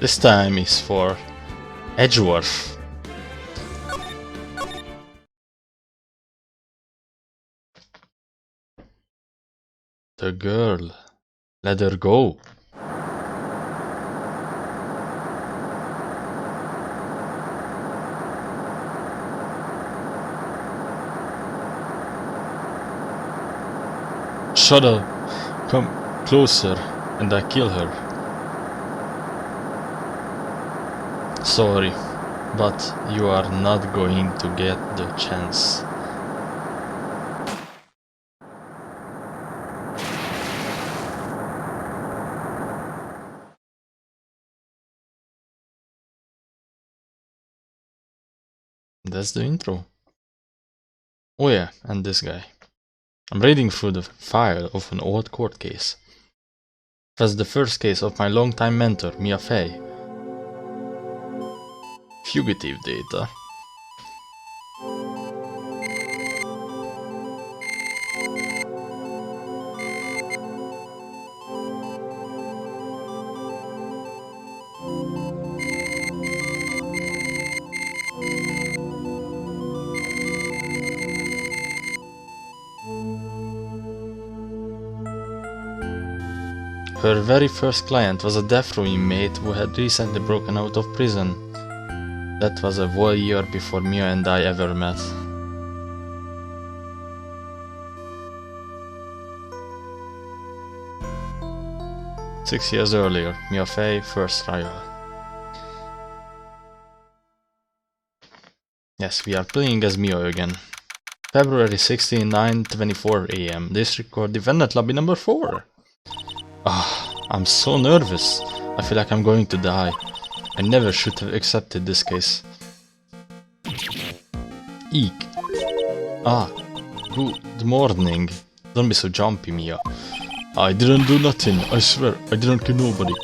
This time is for Edgeworth. The girl. Let her go. Shut up. Come closer and I kill her. Sorry, but you are not going to get the chance. That's the intro. Oh yeah, and this guy. I'm reading through the file of an old court case. That's the first case of my longtime mentor, Mia Fey. Fugitive data. Her very first client was a death row inmate who had recently broken out of prison. That was a whole year before Mia and I ever met. Six years earlier, Mia Fey first trial. Yes, we are playing as Mia again. February 16, 9:24 AM. District Court Defendant Lobby number 4. I'm so nervous. I feel like I'm going to die. I never should have accepted this case. Eek. Good morning. Don't be so jumpy, Mia. I didn't do nothing, I swear. I didn't kill nobody.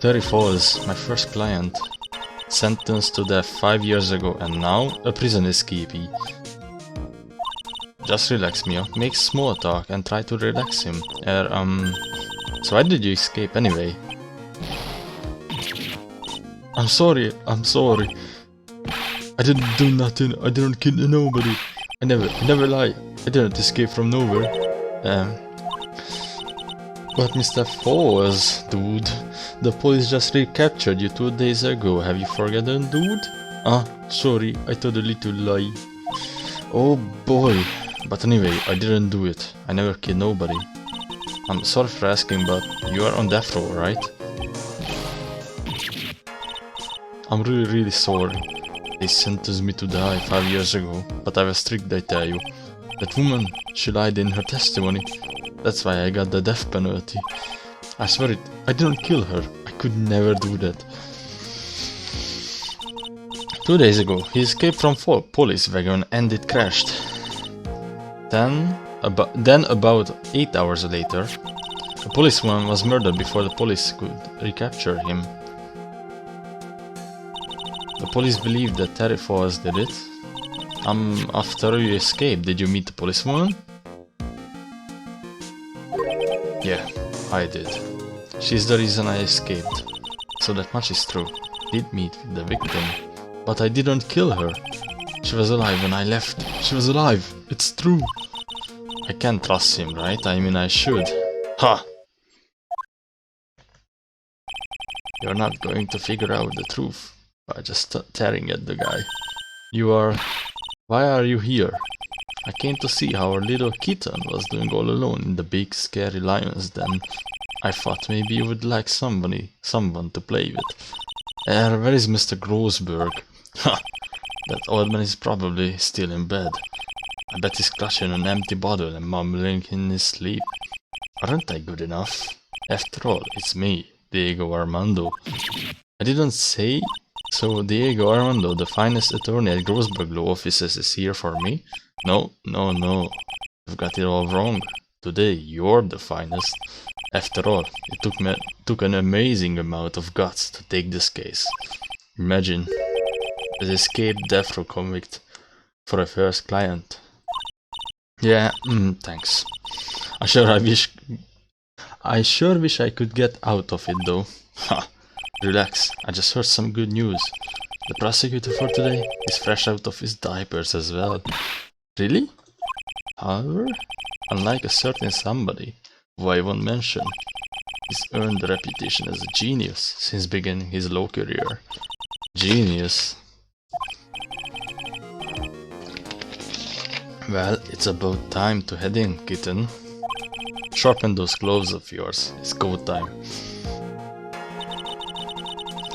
Terry Falls, my first client. Sentenced to death 5 years ago and now a prison escapee. Just relax, Mia. Make small talk and try to relax him. So why did you escape anyway? I'm sorry. I didn't do nothing. I didn't kill nobody. I never lie. I didn't escape from nowhere. But Mr. Falls, dude, the police just recaptured you 2 days ago. Have you forgotten, dude? Sorry, I told a little lie. Oh boy. But anyway, I didn't do it. I never killed nobody. I'm sorry for asking, but you are on death row, right? I'm really sorry. They sentenced me to die 5 years ago, but I was strict, I tell you. That woman, she lied in her testimony. That's why I got the death penalty. I swear it, I didn't kill her. I could never do that. 2 days ago, he escaped from police wagon and it crashed. Then about 8 hours later, a policeman was murdered before the police could recapture him. The police believe that Terry Falls did it. After you escaped, did you meet the policewoman? Yeah, I did. She's the reason I escaped. So that much is true. Did meet with the victim. But I didn't kill her. She was alive when I left. She was alive. It's true. I can't trust him, right? I mean, I should. Ha! You're not going to figure out the truth by just staring at the guy. Why are you here? I came to see how our little kitten was doing all alone in the big scary lion's den. I thought maybe you would like someone to play with. Where is Mr. Grossberg? Ha! That old man is probably still in bed. I bet he's clutching an empty bottle and mumbling in his sleep. Aren't I good enough? After all, it's me, Diego Armando. I didn't say so. Diego Armando, the finest attorney at Grossberg Law Offices, is here for me? No. You've got it all wrong. Today, you're the finest. After all, it took an amazing amount of guts to take this case. Imagine, an escaped death row convict for a first client. Yeah, thanks. I sure wish I could get out of it though. Ha! Relax, I just heard some good news. The prosecutor for today is fresh out of his diapers as well. Really? However, unlike a certain somebody, who I won't mention, he's earned a reputation as a genius since beginning his law career. Genius? Well, it's about time to head in, kitten. Sharpen those gloves of yours, it's go time.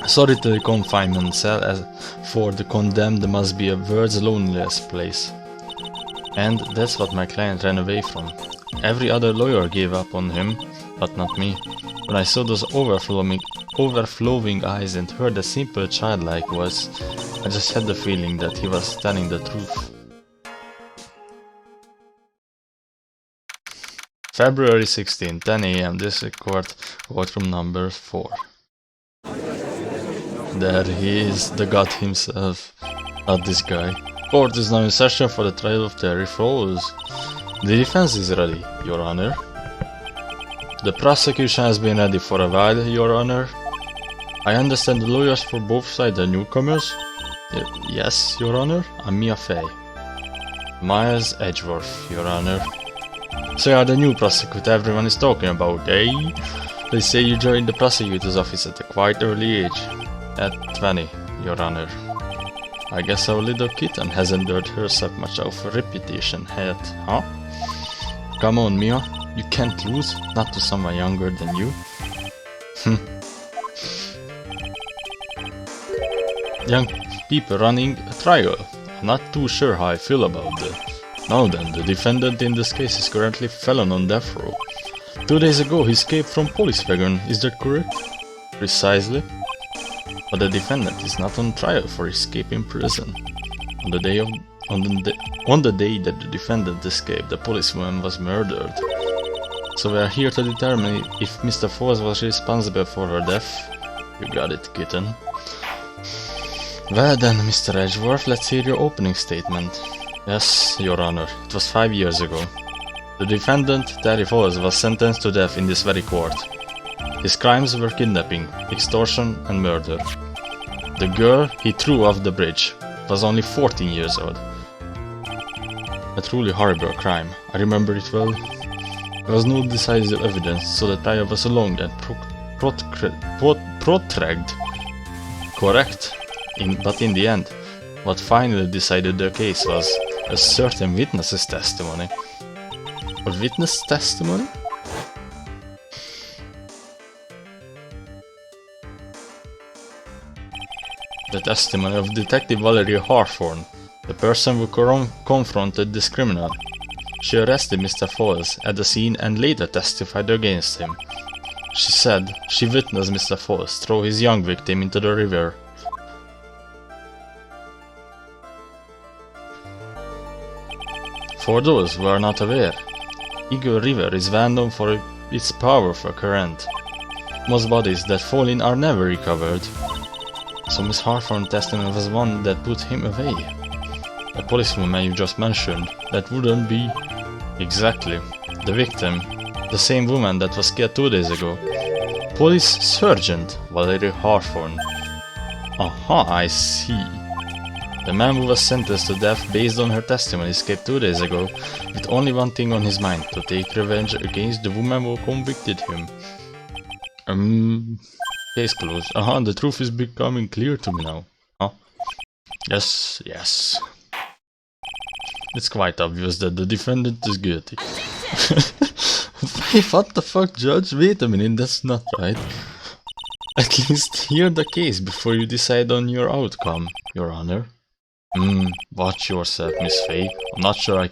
Sorry to the confinement cell, as for the condemned must be a world's loneliest place. And that's what my client ran away from. Every other lawyer gave up on him, but not me. When I saw those overflowing eyes and heard a simple childlike voice, I just had the feeling that he was telling the truth. February 16, 10 AM, District Court, courtroom number 4. There he is, the god himself. Not this guy. Court is now in session for the trial of Terry Froze. The defense is ready, Your Honor. The prosecution has been ready for a while, Your Honor. I understand the lawyers for both sides are newcomers? Yes, Your Honor. I'm Mia Fey. Miles Edgeworth, Your Honor. So you are the new prosecutor everyone is talking about, eh? They say you joined the prosecutor's office at a quite early age. At 20, Your Honor. I guess our little kitten hasn't earned herself much of a reputation yet, huh? Come on, Mia. You can't lose, not to someone younger than you. Young people running a trial. I'm not too sure how I feel about that. Now then, the defendant in this case is currently felon on death row. 2 days ago he escaped from police wagon, is that correct? Precisely. But the defendant is not on trial for escaping prison. On the day that the defendant escaped, the policewoman was murdered. So we are here to determine if Mr. Foles was responsible for her death. You got it, kitten. Well then, Mr. Edgeworth, let's hear your opening statement. Yes, Your Honor, it was 5 years ago. The defendant, Terry Foles, was sentenced to death in this very court. His crimes were kidnapping, extortion and murder. The girl he threw off the bridge was only 14 years old. A truly horrible crime, I remember it well. There was no decisive evidence, so the trial was long and protracted. Correct, but in the end, what finally decided the case was a certain witness's testimony. A witness testimony? The testimony of Detective Valerie Hawthorne, the person who confronted this criminal. She arrested Mr. Foles at the scene and later testified against him. She said she witnessed Mr. Foles throw his young victim into the river. For those who are not aware, Eagle River is well known for its powerful current. Most bodies that fall in are never recovered. So Miss Hawthorne's testimony was one that put him away. The policewoman you just mentioned, that wouldn't be exactly the victim, the same woman that was killed 2 days ago. Police Sergeant Valerie Hawthorne. Aha, I see. The man who was sentenced to death based on her testimony escaped 2 days ago with only one thing on his mind, to take revenge against the woman who convicted him. Case closed. The truth is becoming clear to me now. Huh? Yes. It's quite obvious that the defendant is guilty. Wait, what the fuck, Judge? Wait a minute, that's not right. At least hear the case before you decide on your outcome, Your Honor. Watch yourself, Miss Fay. I'm not sure I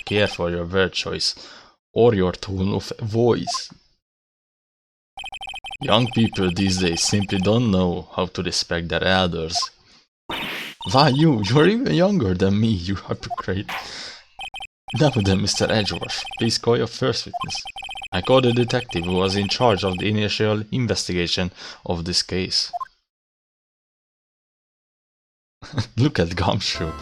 care for your word choice or your tone of voice. Young people these days simply don't know how to respect their elders. Why you're even younger than me, you hypocrite. Now then, Mr. Edgeworth, please call your first witness. I called the detective who was in charge of the initial investigation of this case. Look at Gumshoe.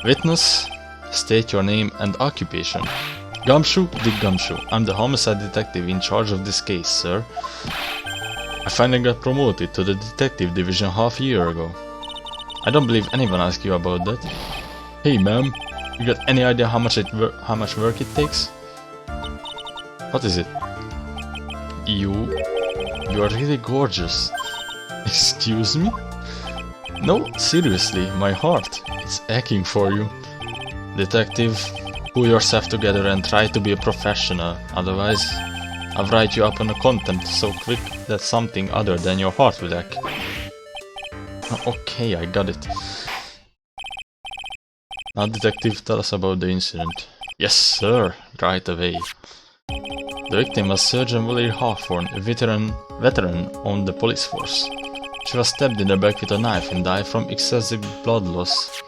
Witness, state your name and occupation. Gumshoe, Dick Gumshoe. I'm the homicide detective in charge of this case, sir. I finally got promoted to the detective division half a year ago. I don't believe anyone asked you about that. Hey ma'am, you got any idea how much work it takes? What is it? You are really gorgeous. Excuse me? No, seriously, my heart. It's aching for you. Detective, pull yourself together and try to be a professional, otherwise I'll write you up on a contempt so quick that something other than your heart will ache. Okay, I got it. Now detective, tell us about the incident. Yes sir, right away. The victim was Sergeant Valerie Hawthorne, a veteran on the police force. She was stabbed in the back with a knife and died from excessive blood loss.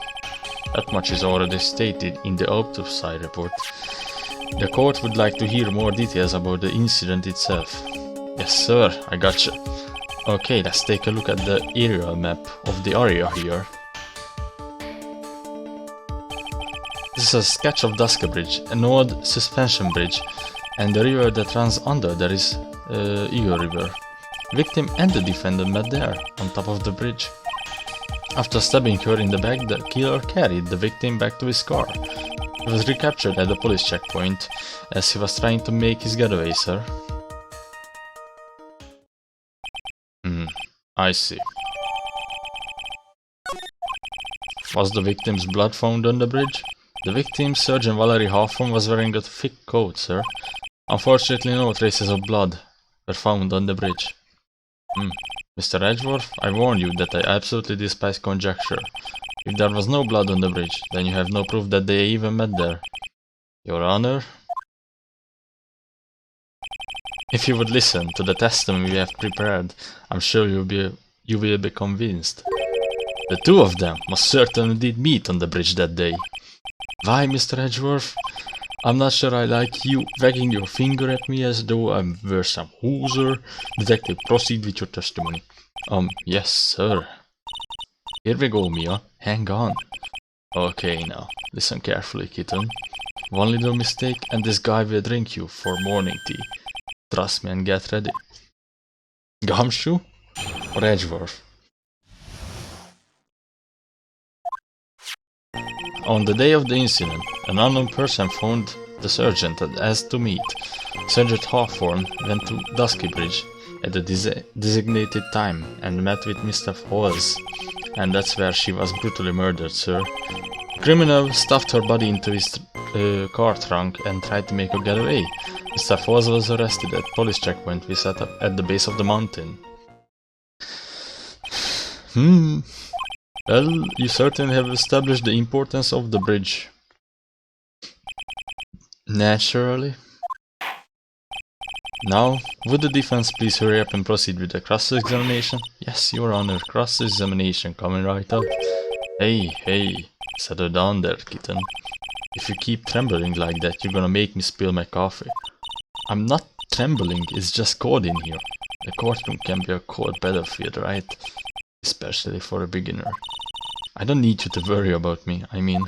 That much is already stated in the autopsy report. The court would like to hear more details about the incident itself. Yes sir, I gotcha. Okay, let's take a look at the aerial map of the area here. This is a sketch of Duska Bridge, an old suspension bridge, and the river that runs under there is Eagle River. Victim and the defendant met there, on top of the bridge. After stabbing her in the back, the killer carried the victim back to his car. He was recaptured at the police checkpoint, as he was trying to make his getaway, sir. I see. Was the victim's blood found on the bridge? The victim, Sergeant Valerie Hawthorne, was wearing a thick coat, sir. Unfortunately, no traces of blood were found on the bridge. Mr. Edgeworth, I warn you that I absolutely despise conjecture. If there was no blood on the bridge, then you have no proof that they even met there. Your Honor? If you would listen to the testimony we have prepared, I'm sure you will be convinced. The two of them most certainly did meet on the bridge that day. Why, Mr. Edgeworth? I'm not sure I like you wagging your finger at me as though I were some hooser. Detective, proceed with your testimony. Yes, sir. Here we go, Mia. Hang on. Okay, now, listen carefully, kitten. One little mistake and this guy will drink you for morning tea. Trust me and get ready. Gumshoe or Edgeworth? On the day of the incident, an unknown person phoned the sergeant and asked to meet. Sergeant Hawthorne went to Dusky Bridge at the designated time and met with Mr. Hawes, and that's where she was brutally murdered, sir. The criminal stuffed her body into his car trunk and tried to make a getaway. Mr. Hawes was arrested at police checkpoint we set up at the base of the mountain. Well, you certainly have established the importance of the bridge. Naturally. Now, would the defense please hurry up and proceed with the cross-examination? Yes, Your Honor, cross-examination coming right up. Hey, settle down there, kitten. If you keep trembling like that, you're gonna make me spill my coffee. I'm not trembling, it's just cold in here. The courtroom can be a cold battlefield, right? Especially for a beginner. I don't need you to worry about me, I mean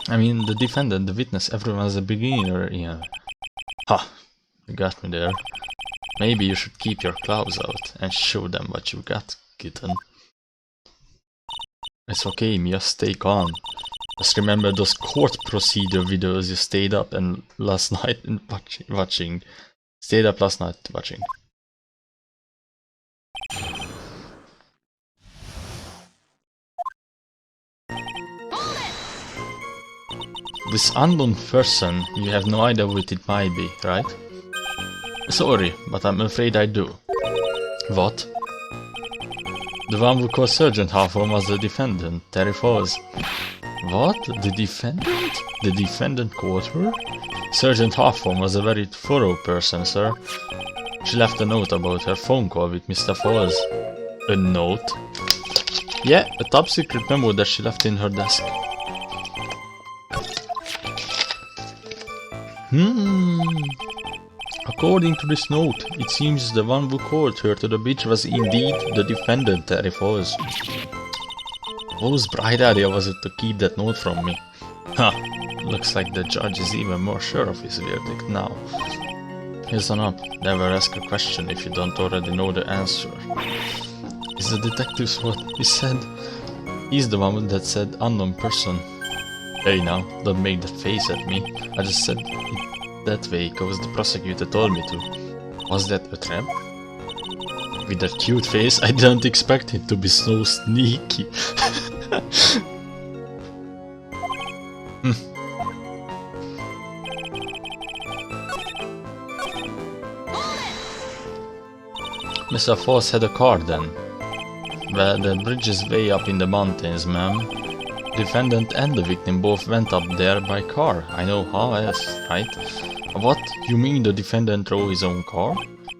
the defendant, the witness, everyone's a beginner, yeah. Ha! You got me there. Maybe you should keep your claws out and show them what you got, kitten. It's okay, Mia, stay calm. Just remember those court procedure videos you stayed up and last night and watching. Stayed up last night watching. This unknown person, you have no idea what it might be, right? Sorry, but I'm afraid I do. What? The one who called Sergeant Hawthorne was the defendant, Terry Falls. What? The defendant? The defendant called her? Sergeant Hawthorne was a very thorough person, sir. She left a note about her phone call with Mr. Falls. A note? Yeah, a top secret memo that she left in her desk. According to this note, it seems the one who called her to the beach was indeed the defendant, Terry Falls. Whose bright idea was it to keep that note from me? Looks like the judge is even more sure of his verdict now. Listen up, never ask a question if you don't already know the answer. Is the detective what he said? He's the one that said unknown person. Hey now, don't make that face at me. I just said it that way because the prosecutor told me to. Was that a trap? With that cute face, I didn't expect it to be so sneaky. Mr. Foss had a car then. Well, the bridge is way up in the mountains, ma'am. Defendant and the victim both went up there by car. I know how else, right? What? You mean the defendant drove his own car?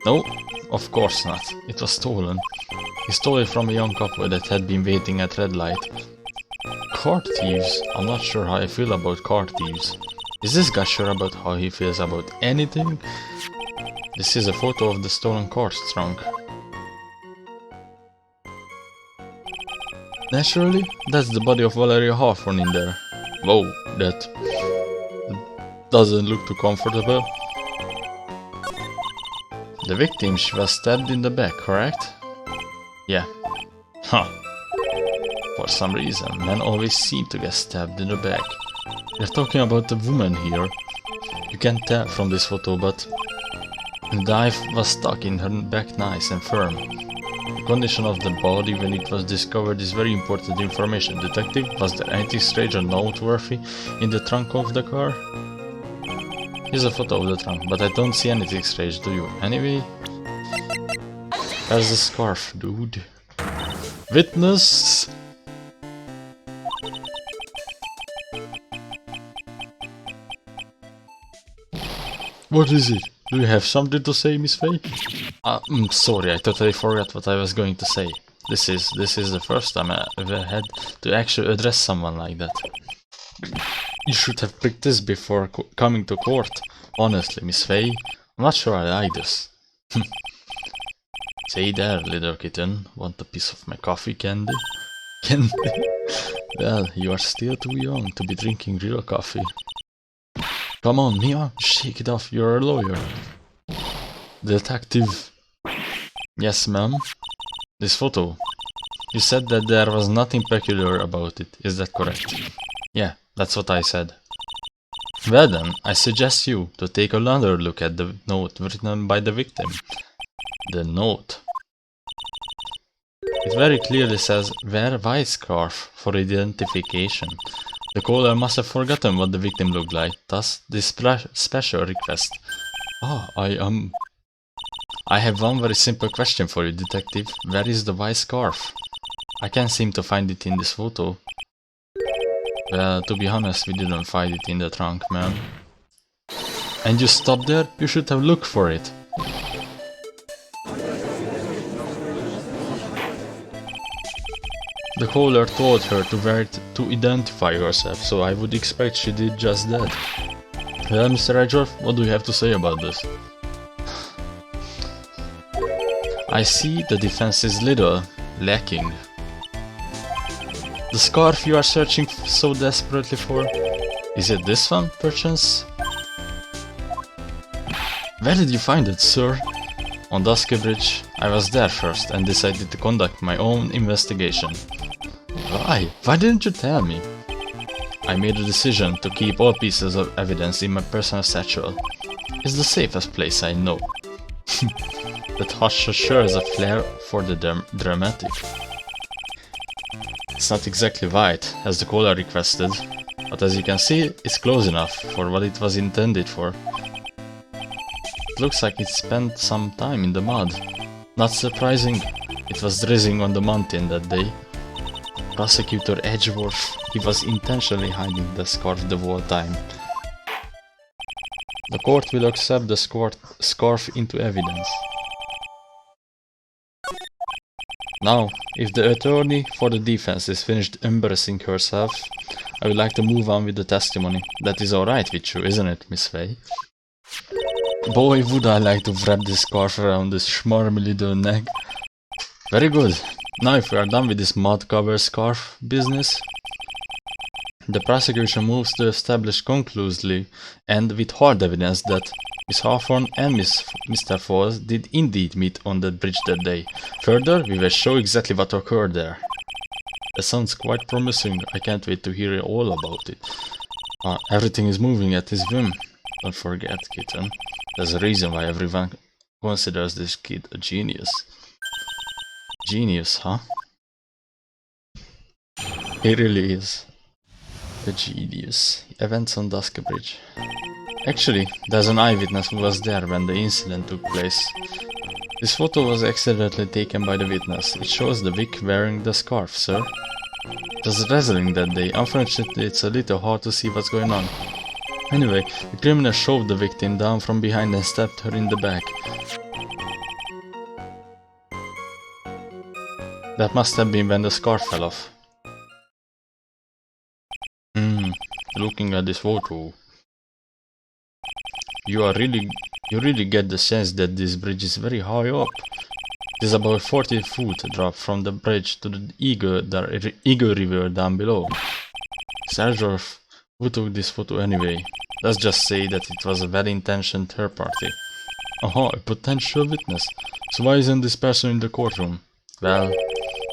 No, of course not. It was stolen. He stole it from a young couple that had been waiting at red light. Car thieves? I'm not sure how I feel about car thieves. Is this guy sure about how he feels about anything? This is a photo of the stolen car's trunk. Naturally, that's the body of Valeria Hawthorne in there. Whoa, that doesn't look too comfortable. The victim, she was stabbed in the back, correct? Yeah. Huh. For some reason, men always seem to get stabbed in the back. We're talking about the woman here. You can't tell from this photo, but the knife was stuck in her back nice and firm. The condition of the body when it was discovered is very important information. Detective, was there anything strange or noteworthy in the trunk of the car? Here's a photo of the trunk, but I don't see anything strange, do you? Anyway, there's the scarf, dude. Witness! What is it? Do you have something to say, Miss Faye? Sorry, I totally forgot what I was going to say. This is the first time I ever had to actually address someone like that. You should have picked this before coming to court. Honestly, Miss Faye, I'm not sure I like this. Say there, little kitten, want a piece of my coffee candy? Candy? Well, you are still too young to be drinking real coffee. Come on, Mia, shake it off, you're a lawyer. Detective. Yes, ma'am. This photo. You said that there was nothing peculiar about it, is that correct? Yeah, that's what I said. Well then, I suggest you to take another look at the note written by the victim. The note. It very clearly says, wear white scarf for identification. The caller must have forgotten what the victim looked like, thus this special request. I have one very simple question for you, detective. Where is the white scarf? I can't seem to find it in this photo. Well, to be honest, we didn't find it in the trunk, man. And you stopped there? You should have looked for it. The caller told her to wear it to identify herself, so I would expect she did just that. Well, Mr. Edgeworth, what do you have to say about this? I see the defense is little lacking. The scarf you are searching so desperately for? Is it this one, perchance? Where did you find it, sir? On Dusky Bridge. I was there first and decided to conduct my own investigation. Why? Why didn't you tell me? I made a decision to keep all pieces of evidence in my personal satchel. It's the safest place I know. That hush sure is a flair for the dramatic. It's not exactly white, as the caller requested, but as you can see, it's close enough for what it was intended for. It looks like it spent some time in the mud. Not surprising, it was drizzling on the mountain that day. Prosecutor Edgeworth, he was intentionally hiding the scarf the whole time. The court will accept the scarf into evidence. Now, if the attorney for the defense is finished embarrassing herself, I would like to move on with the testimony. That is alright with you, isn't it, Miss Faye? Boy, would I like to wrap this scarf around this schmarmy little neck. Very good. Now if we are done with this mud cover scarf business, the prosecution moves to establish conclusively and with hard evidence that Miss Hawthorne and Mr. Falls did indeed meet on the bridge that day. Further, we will show exactly what occurred there. That sounds quite promising. I can't wait to hear all about it. Everything is moving at his whim. Don't forget, kitten. There's a reason why everyone considers this kid a genius. Genius, huh? He really is. A genius. Events on Dusk Bridge. Actually, there's an eyewitness who was there when the incident took place. This photo was accidentally taken by the witness. It shows the Vic wearing the scarf, sir. It was dazzling that day. Unfortunately, it's a little hard to see what's going on. Anyway, the criminal shoved the victim down from behind and stabbed her in the back. That must have been when the scarf fell off. Looking at this photo, you really get the sense that this bridge is very high up. It is about 40-foot drop from the bridge to the Eagle River down below. Sergeant, who took this photo anyway? Let's just say that it was a well-intentioned third party. Aha, a potential witness. So why isn't this person in the courtroom? Well,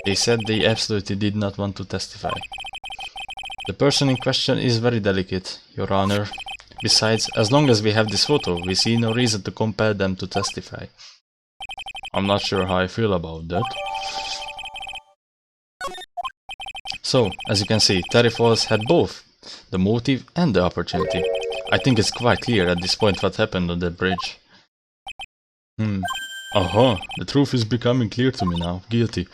they said they absolutely did not want to testify. The person in question is very delicate, Your Honor. Besides, as long as we have this photo, we see no reason to compel them to testify. I'm not sure how I feel about that. So, as you can see, Terry Falls had both the motive and the opportunity. I think it's quite clear at this point what happened on that bridge. Aha, the truth is becoming clear to me now. Guilty.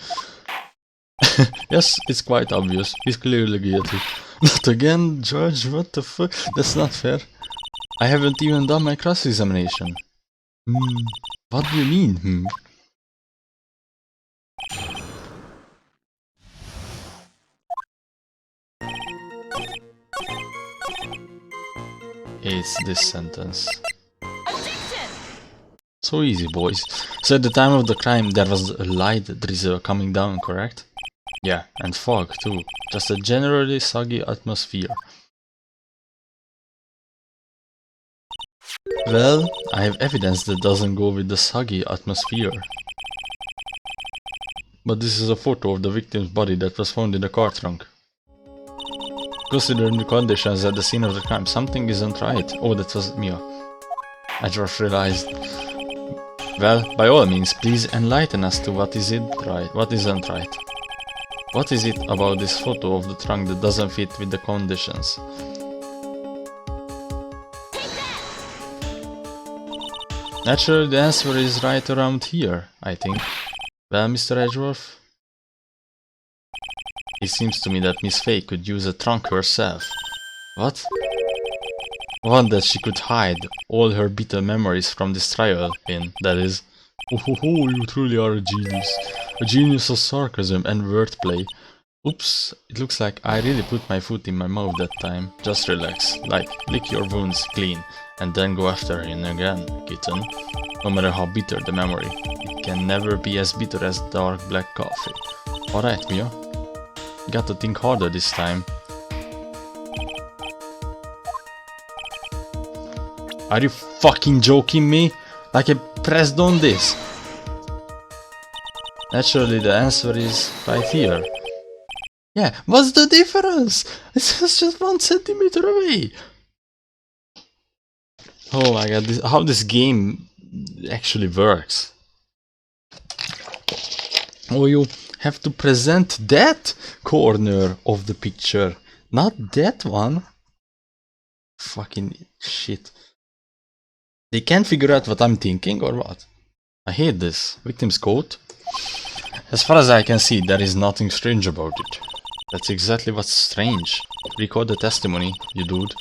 Yes, it's quite obvious. He's clearly guilty. Not again, Judge, what the fuck? That's not fair. I haven't even done my cross-examination. What do you mean, It's this sentence. So easy, boys. So at the time of the crime there was a light drizzle coming down, correct? Yeah, and fog too. Just a generally soggy atmosphere. Well, I have evidence that doesn't go with the soggy atmosphere. But this is a photo of the victim's body that was found in the car trunk. Considering the conditions at the scene of the crime, something isn't right. Oh, that was Mia. I just realized. Well, by all means, please enlighten us to what isn't right. What is it about this photo of the trunk that doesn't fit with the conditions? Naturally, the answer is right around here, I think. Well, Mr. Edgeworth? It seems to me that Miss Fay could use a trunk herself. What? One that she could hide all her bitter memories from this trial in, that is. Oh, you truly are a genius. A genius of sarcasm and wordplay. Oops, it looks like I really put my foot in my mouth that time. Just relax, like, lick your wounds clean, and then go after him again, kitten. No matter how bitter the memory, it can never be as bitter as dark black coffee. Alright, Mia. You got to think harder this time. Are you fucking joking me? Like I pressed on this? Naturally, the answer is right here. Yeah, what's the difference? It's just 1 centimeter away. Oh my god, how this game actually works. Oh, you have to present that corner of the picture, not that one. Fucking shit. They can't figure out what I'm thinking or what? I hate this. Victim's coat. As far as I can see, there is nothing strange about it. That's exactly what's strange. Record the testimony, you dude.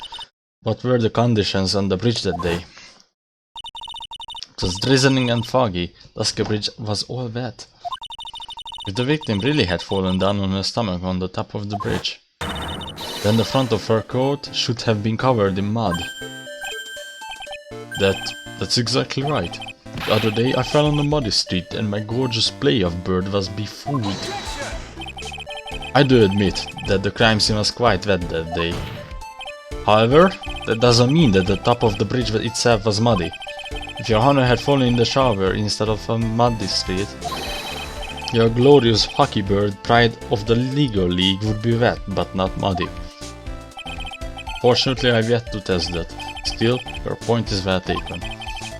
What were the conditions on the bridge that day? It was drizzling and foggy. Dusk Bridge was all wet. If the victim really had fallen down on her stomach on the top of the bridge, then the front of her coat should have been covered in mud. That's exactly right. The other day I fell on a muddy street and my gorgeous play of bird was befooled. I do admit that the crime scene was quite wet that day. However, that doesn't mean that the top of the bridge itself was muddy. If your honor had fallen in the shower instead of a muddy street, your glorious hockey bird pride of the legal league would be wet, but not muddy. Fortunately, I've yet to test that. Still, your point is well taken.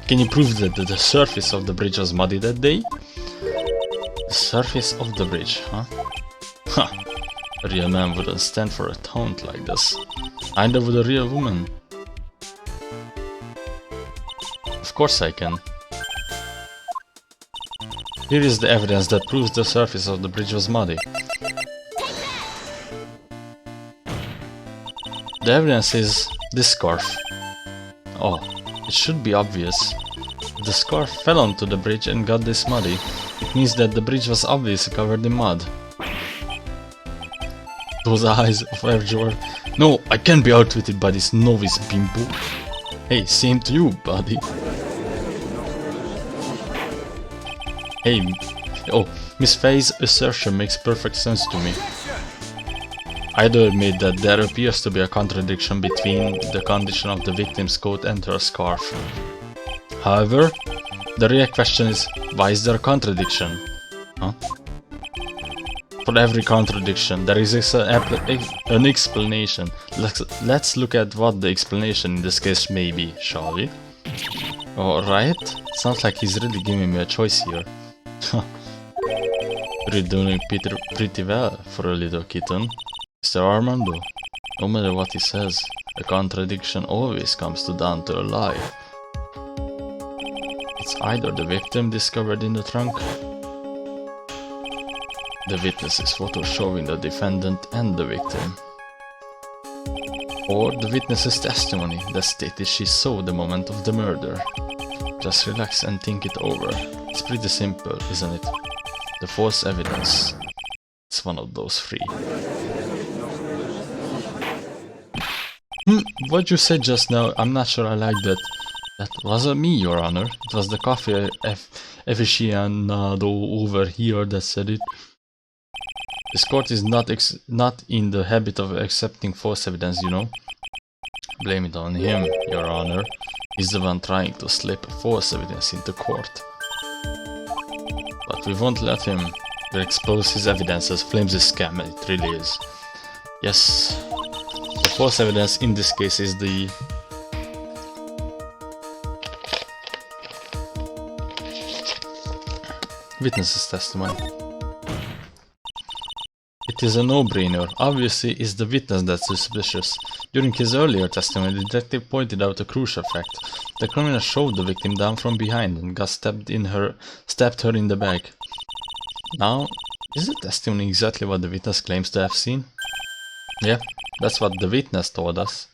Can you prove that the surface of the bridge was muddy that day? The surface of the bridge, huh? Ha! A real man wouldn't stand for a taunt like this. Neither would a real woman. Of course I can. Here is the evidence that proves the surface of the bridge was muddy. The evidence is this scarf. Oh, it should be obvious. If the scarf fell onto the bridge and got this muddy, it means that the bridge was obviously covered in mud. Those eyes of Edward. No, I can't be outwitted by this novice bimbo. Hey, same to you, buddy. Hey, oh, Miss Faye's assertion makes perfect sense to me. I do admit that there appears to be a contradiction between the condition of the victim's coat and her scarf. However, the real question is, why is there a contradiction? Huh? For every contradiction, there is an explanation. Let's look at what the explanation in this case may be, shall we? Alright, sounds like he's really giving me a choice here. You're doing pretty well for a little kitten. Mr. Armando, no matter what he says, a contradiction always comes down to a lie. It's either the victim discovered in the trunk, the witness's photo showing the defendant and the victim, or the witness's testimony that stated she saw the moment of the murder. Just relax and think it over. It's pretty simple, isn't it? The false evidence. It's one of those three. What you said just now, I'm not sure I like that. That wasn't me, Your Honor. It was the coffee aficionado over here that said it. This court is not in the habit of accepting false evidence, you know. Blame it on him, Your Honor. He's the one trying to slip false evidence into court. But we won't let him. We'll expose his evidence as flames is scam, it really is. Yes, the false evidence in this case is the witness's testimony. It is a no-brainer. Obviously, it's the witness that's suspicious. During his earlier testimony, the detective pointed out a crucial fact. The criminal shoved the victim down from behind and got stabbed her in the back. Now, is the testimony exactly what the witness claims to have seen? Yeah, that's what the witness told us.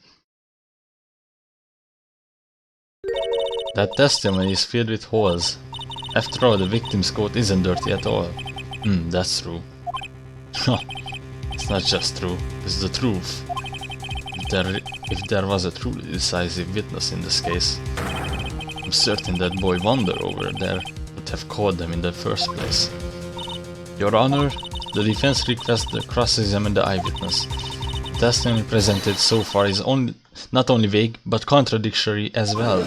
That testimony is filled with holes. After all, the victim's coat isn't dirty at all. That's true. It's not just true, it's the truth. If there was a truly decisive witness in this case, I'm certain that boy Wonder over there would have caught them in the first place. Your Honor, the defense requests to cross-examine the eyewitness. The testimony presented so far is not only vague, but contradictory as well.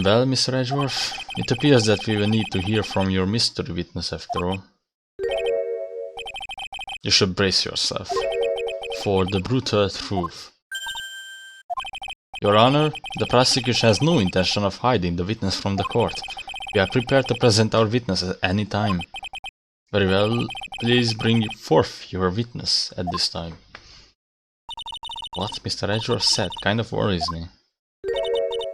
Well, Mr. Edgeworth, it appears that we will need to hear from your mystery witness after all. You should brace yourself for the brutal truth. Your Honor, the prosecution has no intention of hiding the witness from the court. We are prepared to present our witness at any time. Very well, please bring forth your witness at this time. What Mr. Edgeworth said kind of worries me.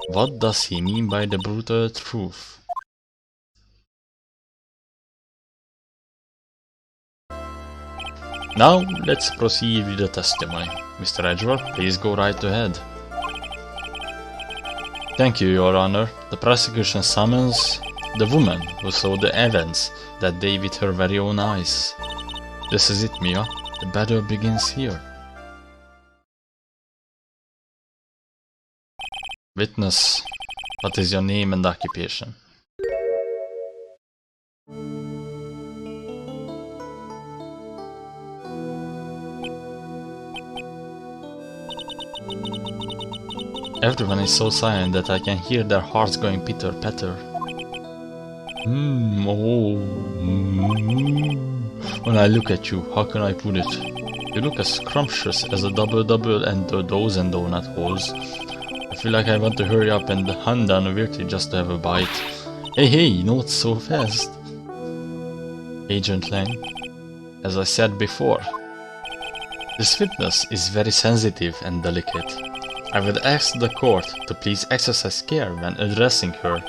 What does he mean by the brutal truth? Now, let's proceed with the testimony. Mr. Edgeworth, please go right ahead. Thank you, Your Honor. The prosecution summons the woman who saw the events that day with her very own eyes. This is it, Mia. The battle begins here. Witness, what is your name and occupation? Everyone is so silent that I can hear their hearts going pitter-patter. When I look at you, how can I put it? You look as scrumptious as a double-double and a dozen donut holes. I feel like I want to hurry up and hunt down a Virti just to have a bite. Hey, not so fast. Agent Lang, as I said before, this witness is very sensitive and delicate. I would ask the court to please exercise care when addressing her.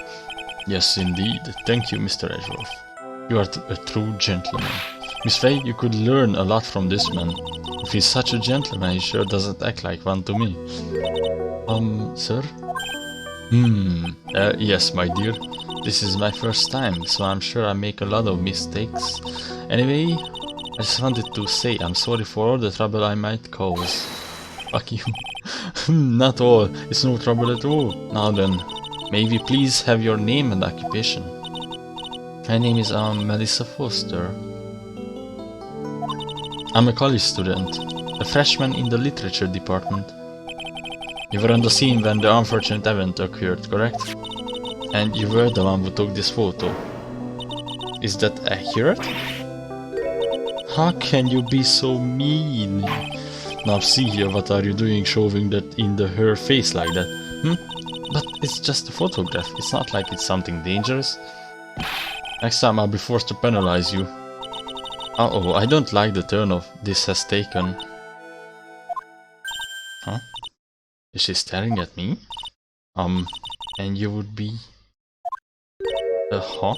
Yes, indeed. Thank you, Mr. Edgeworth. You are a true gentleman. Miss Faye, you could learn a lot from this man. If he's such a gentleman, he sure doesn't act like one to me. Sir? Yes, my dear. This is my first time, so I'm sure I make a lot of mistakes. Anyway, I just wanted to say I'm sorry for all the trouble I might cause. Fuck you. Not all. It's no trouble at all. Now then, may we please have your name and occupation? My name is Melissa Foster. I'm a college student, a freshman in the literature department. You were on the scene when the unfortunate event occurred, correct? And you were the one who took this photo. Is that accurate? How can you be so mean? Now see here, what are you doing showing that in her face like that? But it's just a photograph, it's not like it's something dangerous. Next time I'll be forced to penalize you. Uh-oh, I don't like the turn of this has taken. Huh? Is she staring at me? And you would be... huh?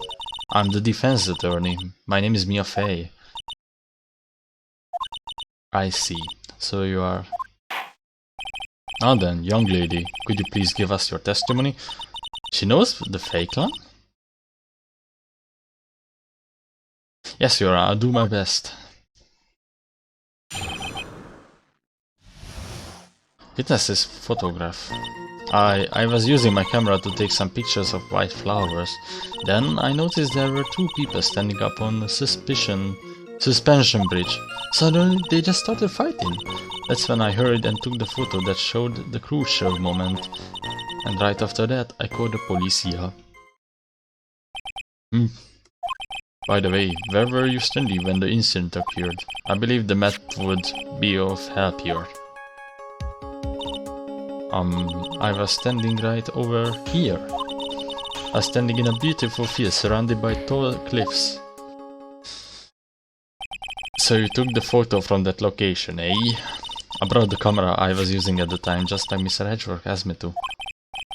I'm the defense attorney. My name is Mia Fey. I see. So you are... Now then, young lady, could you please give us your testimony? She knows the fake one? Yes, Your Honor, I'll do my best. Witness's photograph. I was using my camera to take some pictures of white flowers. Then I noticed there were two people standing up on the suspension bridge. Suddenly they just started fighting. That's when I hurried and took the photo that showed the crucial moment. And right after that I called the police here. By the way, where were you standing when the incident occurred? I believe the map would be of help here. I was standing right over here. I was standing in a beautiful field surrounded by tall cliffs. So you took the photo from that location, eh? I brought the camera I was using at the time, just like Mr. Edgeworth asked me to.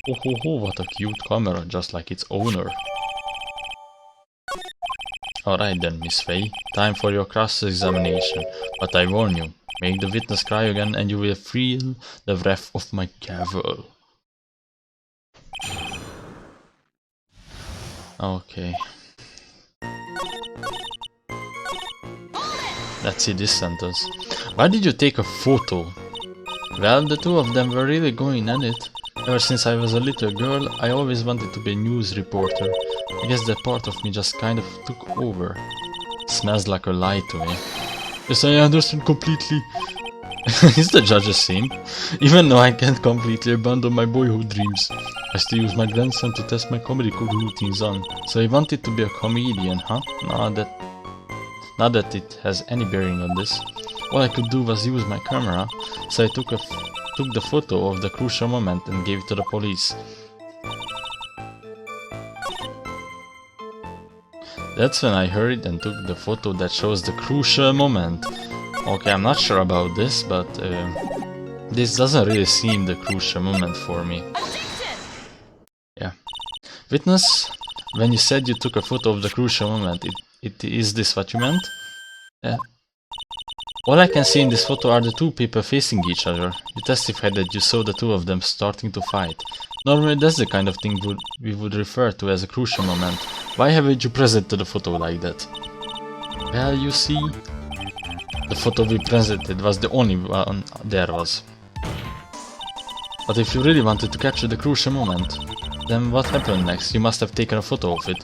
Oh, what a cute camera, just like its owner. Alright then, Miss Faye, time for your cross-examination, but I warn you, make the witness cry again and you will feel the wrath of my gavel. Okay. Let's see this sentence. Why did you take a photo? Well, the two of them were really going at it. Ever since I was a little girl, I always wanted to be a news reporter. I guess that part of me just kind of took over. Smells like a lie to me. Yes, I understand completely. Is the judge a simp? Even though I can't completely abandon my boyhood dreams, I still use my grandson to test my comedy routines on. So he wanted to be a comedian, huh? Not that it has any bearing on this. All I could do was use my camera, so I took the photo of the crucial moment and gave it to the police. That's when I hurried and took the photo that shows the crucial moment. Okay, I'm not sure about this, but this doesn't really seem the crucial moment for me. Yeah. Witness, when you said you took a photo of the crucial moment, is this what you meant? Yeah. All I can see in this photo are the two people facing each other. You testified that you saw the two of them starting to fight. Normally that's the kind of thing we would refer to as a crucial moment. Why haven't you presented the photo like that? Well, you see, the photo we presented was the only one there was. But if you really wanted to capture the crucial moment, then what happened next? You must have taken a photo of it.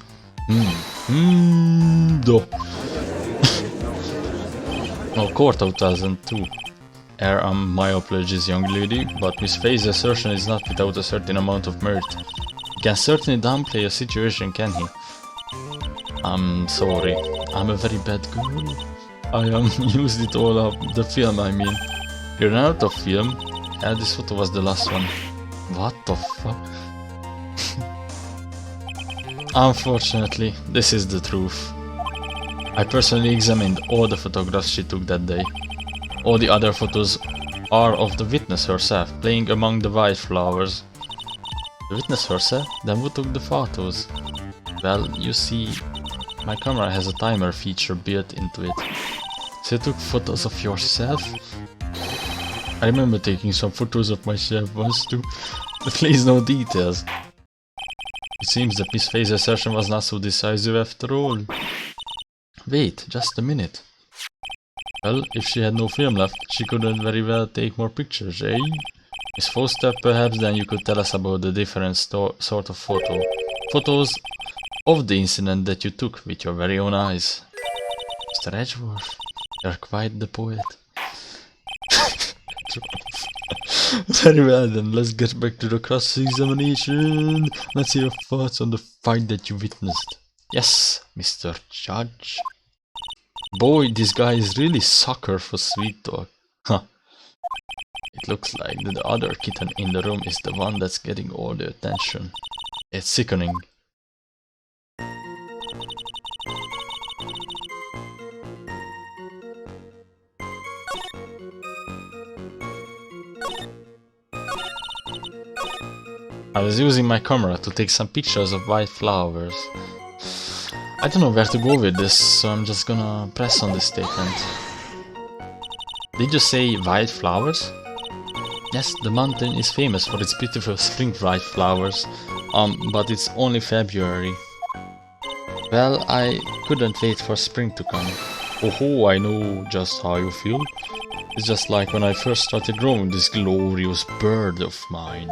Oh, Court 2002. My apologies, young lady, but Miss Faye's assertion is not without a certain amount of merit. He can certainly downplay a situation, can he? I'm sorry, I'm a very bad girl. I used it all up, the film I mean. You're out of film? Yeah, this photo was the last one. What the fuck? Unfortunately, this is the truth. I personally examined all the photographs she took that day. All the other photos are of the witness herself, playing among the wildflowers. The witness herself? Then who took the photos? Well, you see, my camera has a timer feature built into it. So you took photos of yourself? I remember taking some photos of myself once too, but please no details. It seems that Miss Faye's assertion was not so decisive after all. Wait, just a minute. Well, if she had no film left, she couldn't very well take more pictures, eh? Miss Foster, perhaps then you could tell us about the different sort of photos of the incident that you took with your very own eyes. Mr. Edgeworth, you're quite the poet. Very well then, let's get back to the cross-examination. Let's hear your thoughts on the fight that you witnessed. Yes, Mr. Judge. Boy, this guy is really sucker for sweet talk. Huh. It looks like the other kitten in the room is the one that's getting all the attention. It's sickening. I was using my camera to take some pictures of white flowers. I don't know where to go with this, so I'm just gonna press on this statement. Did you say white flowers? Yes, the mountain is famous for its beautiful spring white flowers, but it's only February. Well, I couldn't wait for spring to come. Oh, I know just how you feel. It's just like when I first started growing this glorious bird of mine.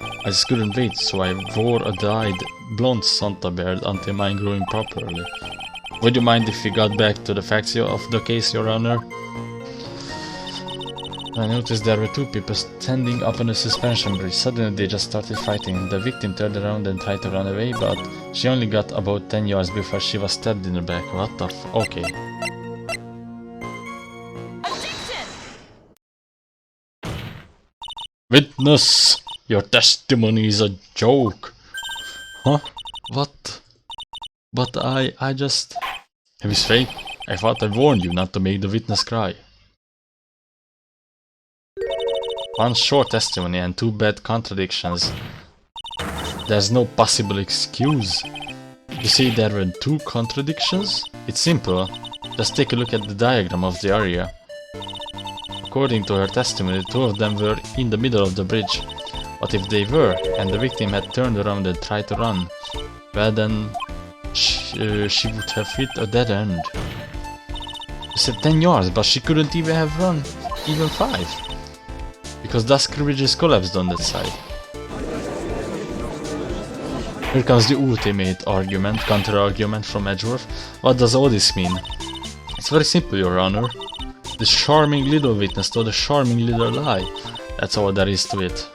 I just couldn't wait, so I wore a dyed blonde Santa beard until mine growing properly. Would you mind if we got back to the facts of the case, Your Honor? I noticed there were two people standing up on a suspension bridge. Suddenly they just started fighting. The victim turned around and tried to run away, but she only got about 10 yards before she was stabbed in the back. What the f... Okay. Witness! Your testimony is a joke! Huh? What? But I just... Miss Faye, I thought I warned you not to make the witness cry. One short testimony and two bad contradictions. There's no possible excuse. You see there were two contradictions? It's simple. Just take a look at the diagram of the area. According to her testimony, two of them were in the middle of the bridge. But if they were, and the victim had turned around and tried to run, well then, she would have hit a dead end. You said 10 yards, but she couldn't even have run, even 5. Because Dusk Ridge is collapsed on that side. Here comes the ultimate argument, counter-argument from Edgeworth. What does all this mean? It's very simple, Your Honor. This charming little witness told a charming little lie. That's all there is to it.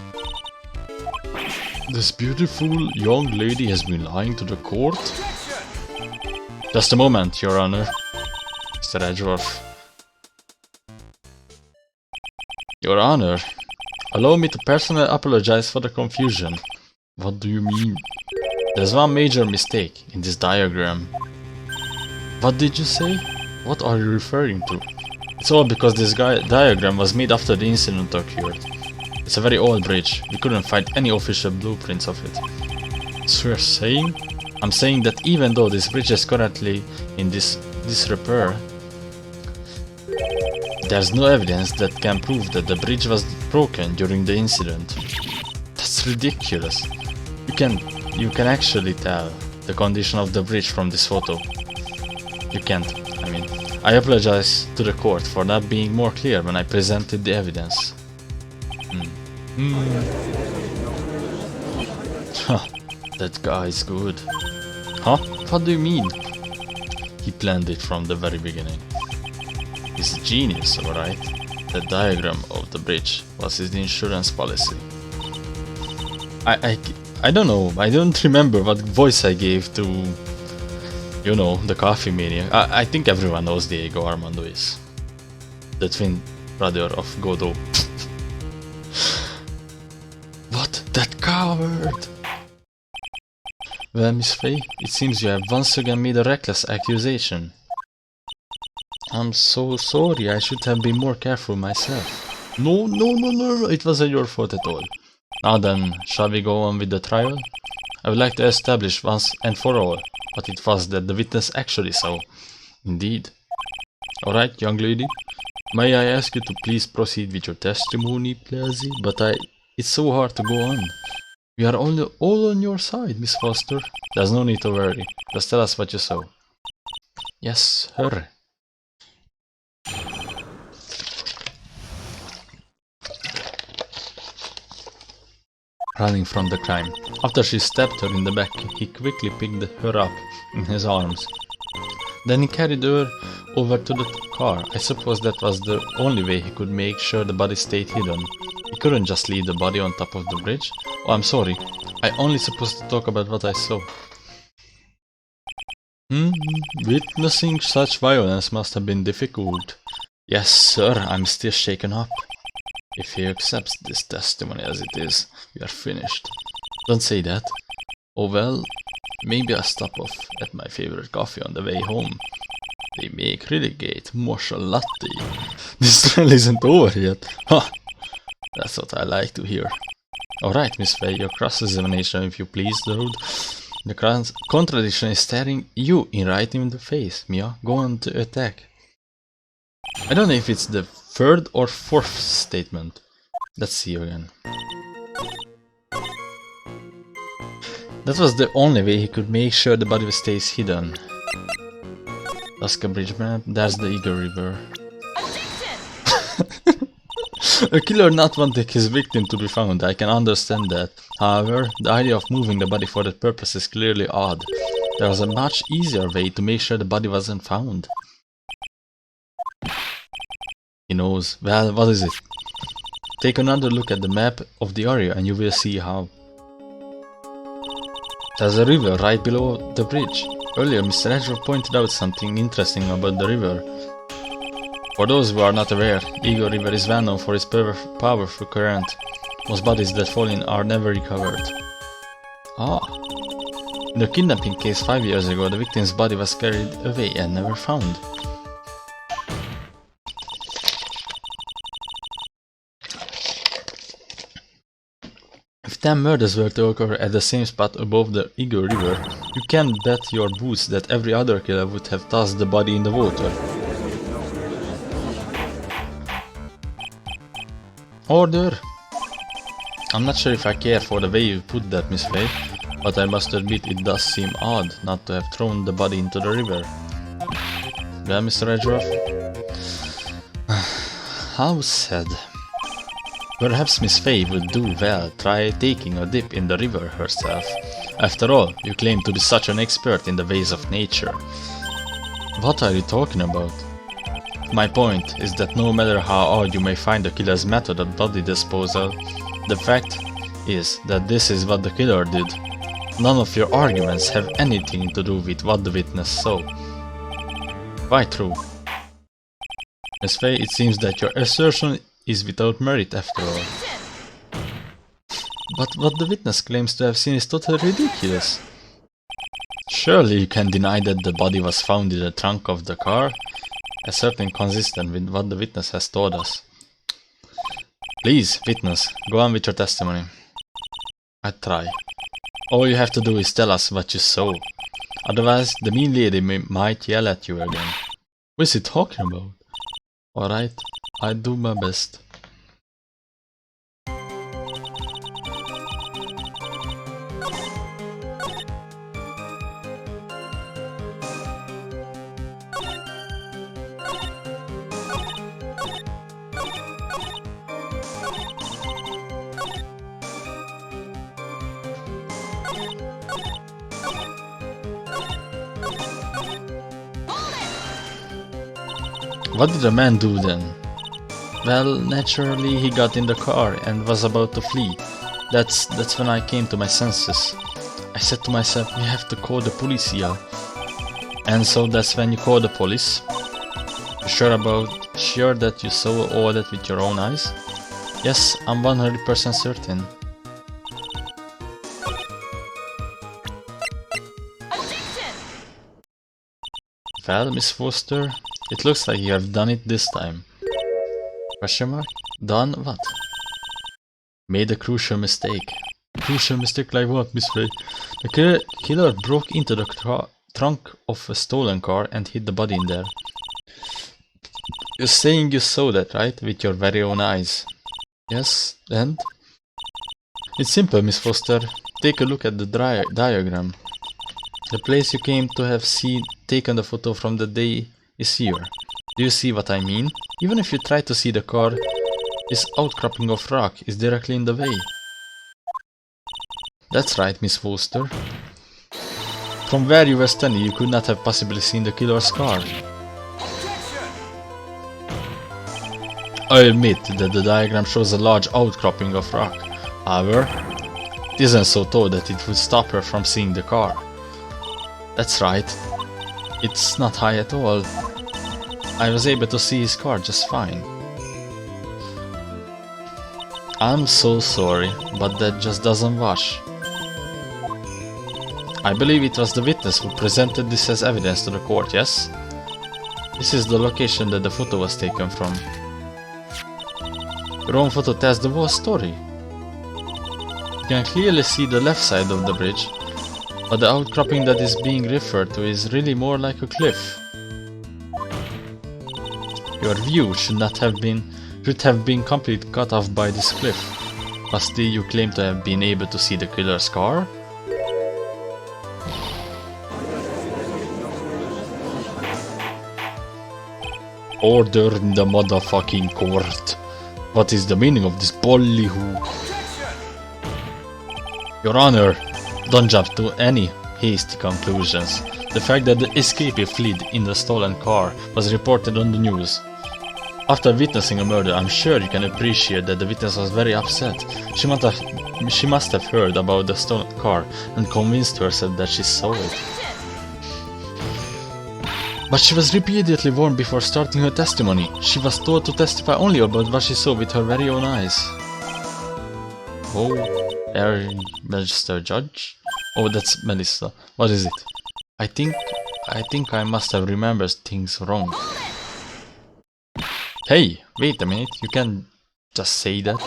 This beautiful young lady has been lying to the court? Just a moment, Your Honor. Mr. Edgeworth. Your Honor, allow me to personally apologize for the confusion. What do you mean? There's one major mistake in this diagram. What did you say? What are you referring to? It's all because this diagram was made after the incident occurred. It's a very old bridge. We couldn't find any official blueprints of it. So you're saying? I'm saying that even though this bridge is currently in disrepair, there's no evidence that can prove that the bridge was broken during the incident. That's ridiculous. You can actually tell the condition of the bridge from this photo. You can't, I mean. I apologize to the court for not being more clear when I presented the evidence. Huh, that guy's good. Huh? What do you mean? He planned it from the very beginning. He's a genius, alright? The diagram of the bridge was his insurance policy. I don't know, I don't remember what voice I gave to, you know, the coffee maniac. I think everyone knows Diego Armando is the twin brother of Godot. What? That coward! Well, Miss Faye, it seems you have once again made a reckless accusation. I'm so sorry, I should have been more careful myself. No, it wasn't your fault at all. Now then, shall we go on with the trial? I would like to establish once and for all what it was that the witness actually saw. Indeed. Alright, young lady. May I ask you to please proceed with your testimony, please? But it's so hard to go on. We are all on your side, Miss Foster. There's no need to worry. Just tell us what you saw. Yes, sir. Running from the crime. After she stabbed her in the back, he quickly picked her up in his arms. Then he carried her over to the car. I suppose that was the only way he could make sure the body stayed hidden. He couldn't just leave the body on top of the bridge. Oh, I'm sorry. I only supposed to talk about what I saw. Witnessing such violence must have been difficult. Yes, sir, I'm still shaken up. If he accepts this testimony as it is, we are finished. Don't say that. Oh well, maybe I'll stop off at my favorite coffee on the way home. They make really great matcha latte. This trial isn't over yet. Ha! That's what I like to hear. Alright, Miss Faye, your cross-examination if you please, dude. The contradiction is staring you right in the face, Mia. Go on to attack. I don't know if it's the third or fourth statement. Let's see again. That was the only way he could make sure the body stays hidden. Alaska Bridge map, there's the Eagle River. A killer not wanting his victim to be found, I can understand that. However, the idea of moving the body for that purpose is clearly odd. There was a much easier way to make sure the body wasn't found. He knows. Well, what is it? Take another look at the map of the area and you will see how. There's a river right below the bridge. Earlier, Mr. Edgeworth pointed out something interesting about the river. For those who are not aware, Eagle River is well known for its powerful current. Most bodies that fall in are never recovered. Ah. In the kidnapping case 5 years ago, the victim's body was carried away and never found. If 10 murders were to occur at the same spot above the Eagle River, you can bet your boots that every other killer would have tossed the body in the water. Order! I'm not sure if I care for the way you put that, Miss Faye, but I must admit it does seem odd not to have thrown the body into the river. Well, Mr. Edgeworth? How sad. Perhaps Miss Faye would do well try taking a dip in the river herself. After all, you claim to be such an expert in the ways of nature. What are you talking about? My point is that no matter how odd you may find the killer's method of body disposal, the fact is that this is what the killer did. None of your arguments have anything to do with what the witness saw. Quite true. Miss Faye, it seems that your assertion is without merit after all. But what the witness claims to have seen is totally ridiculous. Surely you can deny that the body was found in the trunk of the car? Certainly consistent with what the witness has told us. Please, witness, go on with your testimony. I try. All you have to do is tell us what you saw. Otherwise, the mean lady might yell at you again. What is he talking about? Alright, I do my best. What did the man do then? Well, naturally he got in the car and was about to flee. That's when I came to my senses. I said to myself, we have to call the police here. And so that's when you call the police. Sure that you saw all that with your own eyes? Yes, I'm 100% certain. Well, Miss Foster, it looks like you have done it this time. Question mark? Done what? Made a crucial mistake. Crucial mistake like what, Miss Faye? The killer broke into the trunk of a stolen car and hid the body in there. You're saying you saw that, right? With your very own eyes. Yes, and? It's simple, Miss Foster. Take a look at the diagram. The place you came to have taken the photo from the day is here. Do you see what I mean? Even if you try to see the car, this outcropping of rock is directly in the way. That's right, Miss Foster. From where you were standing, you could not have possibly seen the killer's car. I admit that the diagram shows a large outcropping of rock. However, it isn't so tall that it would stop her from seeing the car. That's right. It's not high at all. I was able to see his car just fine. I'm so sorry, but that just doesn't wash. I believe it was the witness who presented this as evidence to the court, yes? This is the location that the photo was taken from. Your own photo tells the whole story. You can clearly see the left side of the bridge, but the outcropping that is being referred to is really more like a cliff. Your view should have been completely cut off by this cliff, but still you claim to have been able to see the killer's car? Order in the motherfucking court. What is the meaning of this ballyhoo? Your Honor, don't jump to any hasty conclusions. The fact that the escapee fled in the stolen car was reported on the news. After witnessing a murder, I'm sure you can appreciate that the witness was very upset. She must have heard about the stolen car and convinced herself that she saw it. But she was repeatedly warned before starting her testimony. She was told to testify only about what she saw with her very own eyes. Oh, Magister Judge? Oh, that's Melissa. What is it? I think I must have remembered things wrong. Hey, wait a minute, you can't just say that.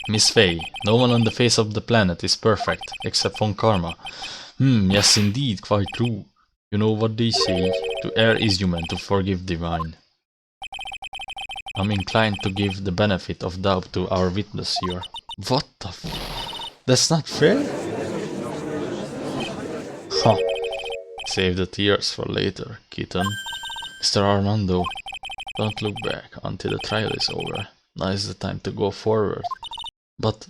Miss Faye, no one on the face of the planet is perfect, except Von Karma. Yes indeed, quite true. You know what they say, to err is human, to forgive divine. I'm inclined to give the benefit of doubt to our witness here. What the f... That's not fair? Huh. Save the tears for later, kitten. Mr. Armando, don't look back until the trial is over. Now is the time to go forward. But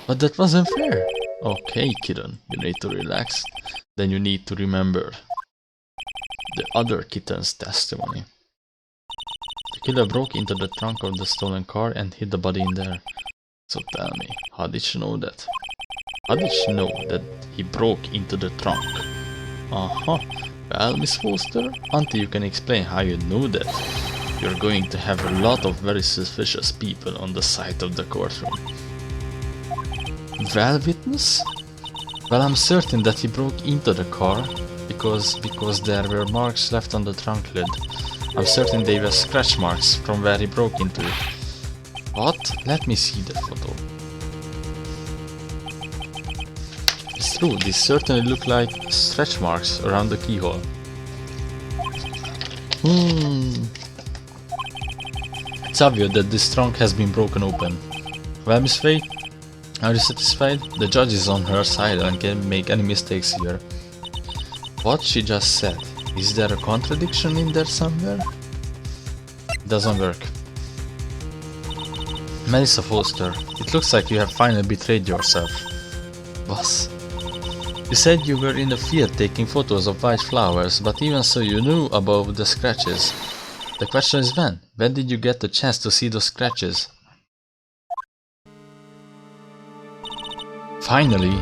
that wasn't fair. Okay, kitten, you need to relax. Then you need to remember the other kitten's testimony. The killer broke into the trunk of the stolen car and hid the body in there. So tell me, how did she know that? How did she know that he broke into the trunk? Uh-huh. Well, Miss Foster, until you can explain how you know that, you're going to have a lot of very suspicious people on the side of the courtroom. Well, witness? Well, I'm certain that he broke into the car because there were marks left on the trunk lid. I'm certain they were scratch marks from where he broke into it. What? Let me see that photo. It's true, these certainly look like stretch marks around the keyhole. It's obvious that this trunk has been broken open. Well, Miss Faye, are you satisfied? The judge is on her side and can't make any mistakes here. What she just said, is there a contradiction in there somewhere? It doesn't work. Melissa Foster, it looks like you have finally betrayed yourself. Boss? You said you were in the field taking photos of white flowers, but even so you knew about the scratches. The question is when? When did you get the chance to see those scratches? Finally!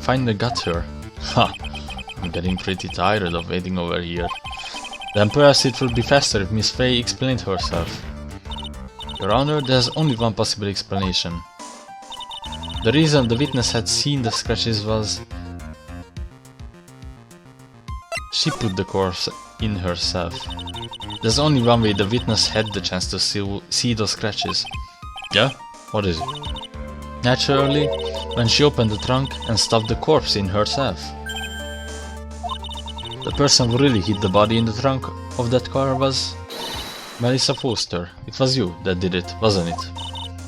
Finally got her. Ha! I'm getting pretty tired of waiting over here. Then perhaps it would be faster if Miss Fey explained herself. Your Honor, there's only one possible explanation. The reason the witness had seen the scratches was she put the corpse in herself. There's only one way the witness had the chance to see those scratches. Yeah? What is it? Naturally, when she opened the trunk and stuffed the corpse in herself. The person who really hid the body in the trunk of that car was Melissa Foster. It was you that did it, wasn't it?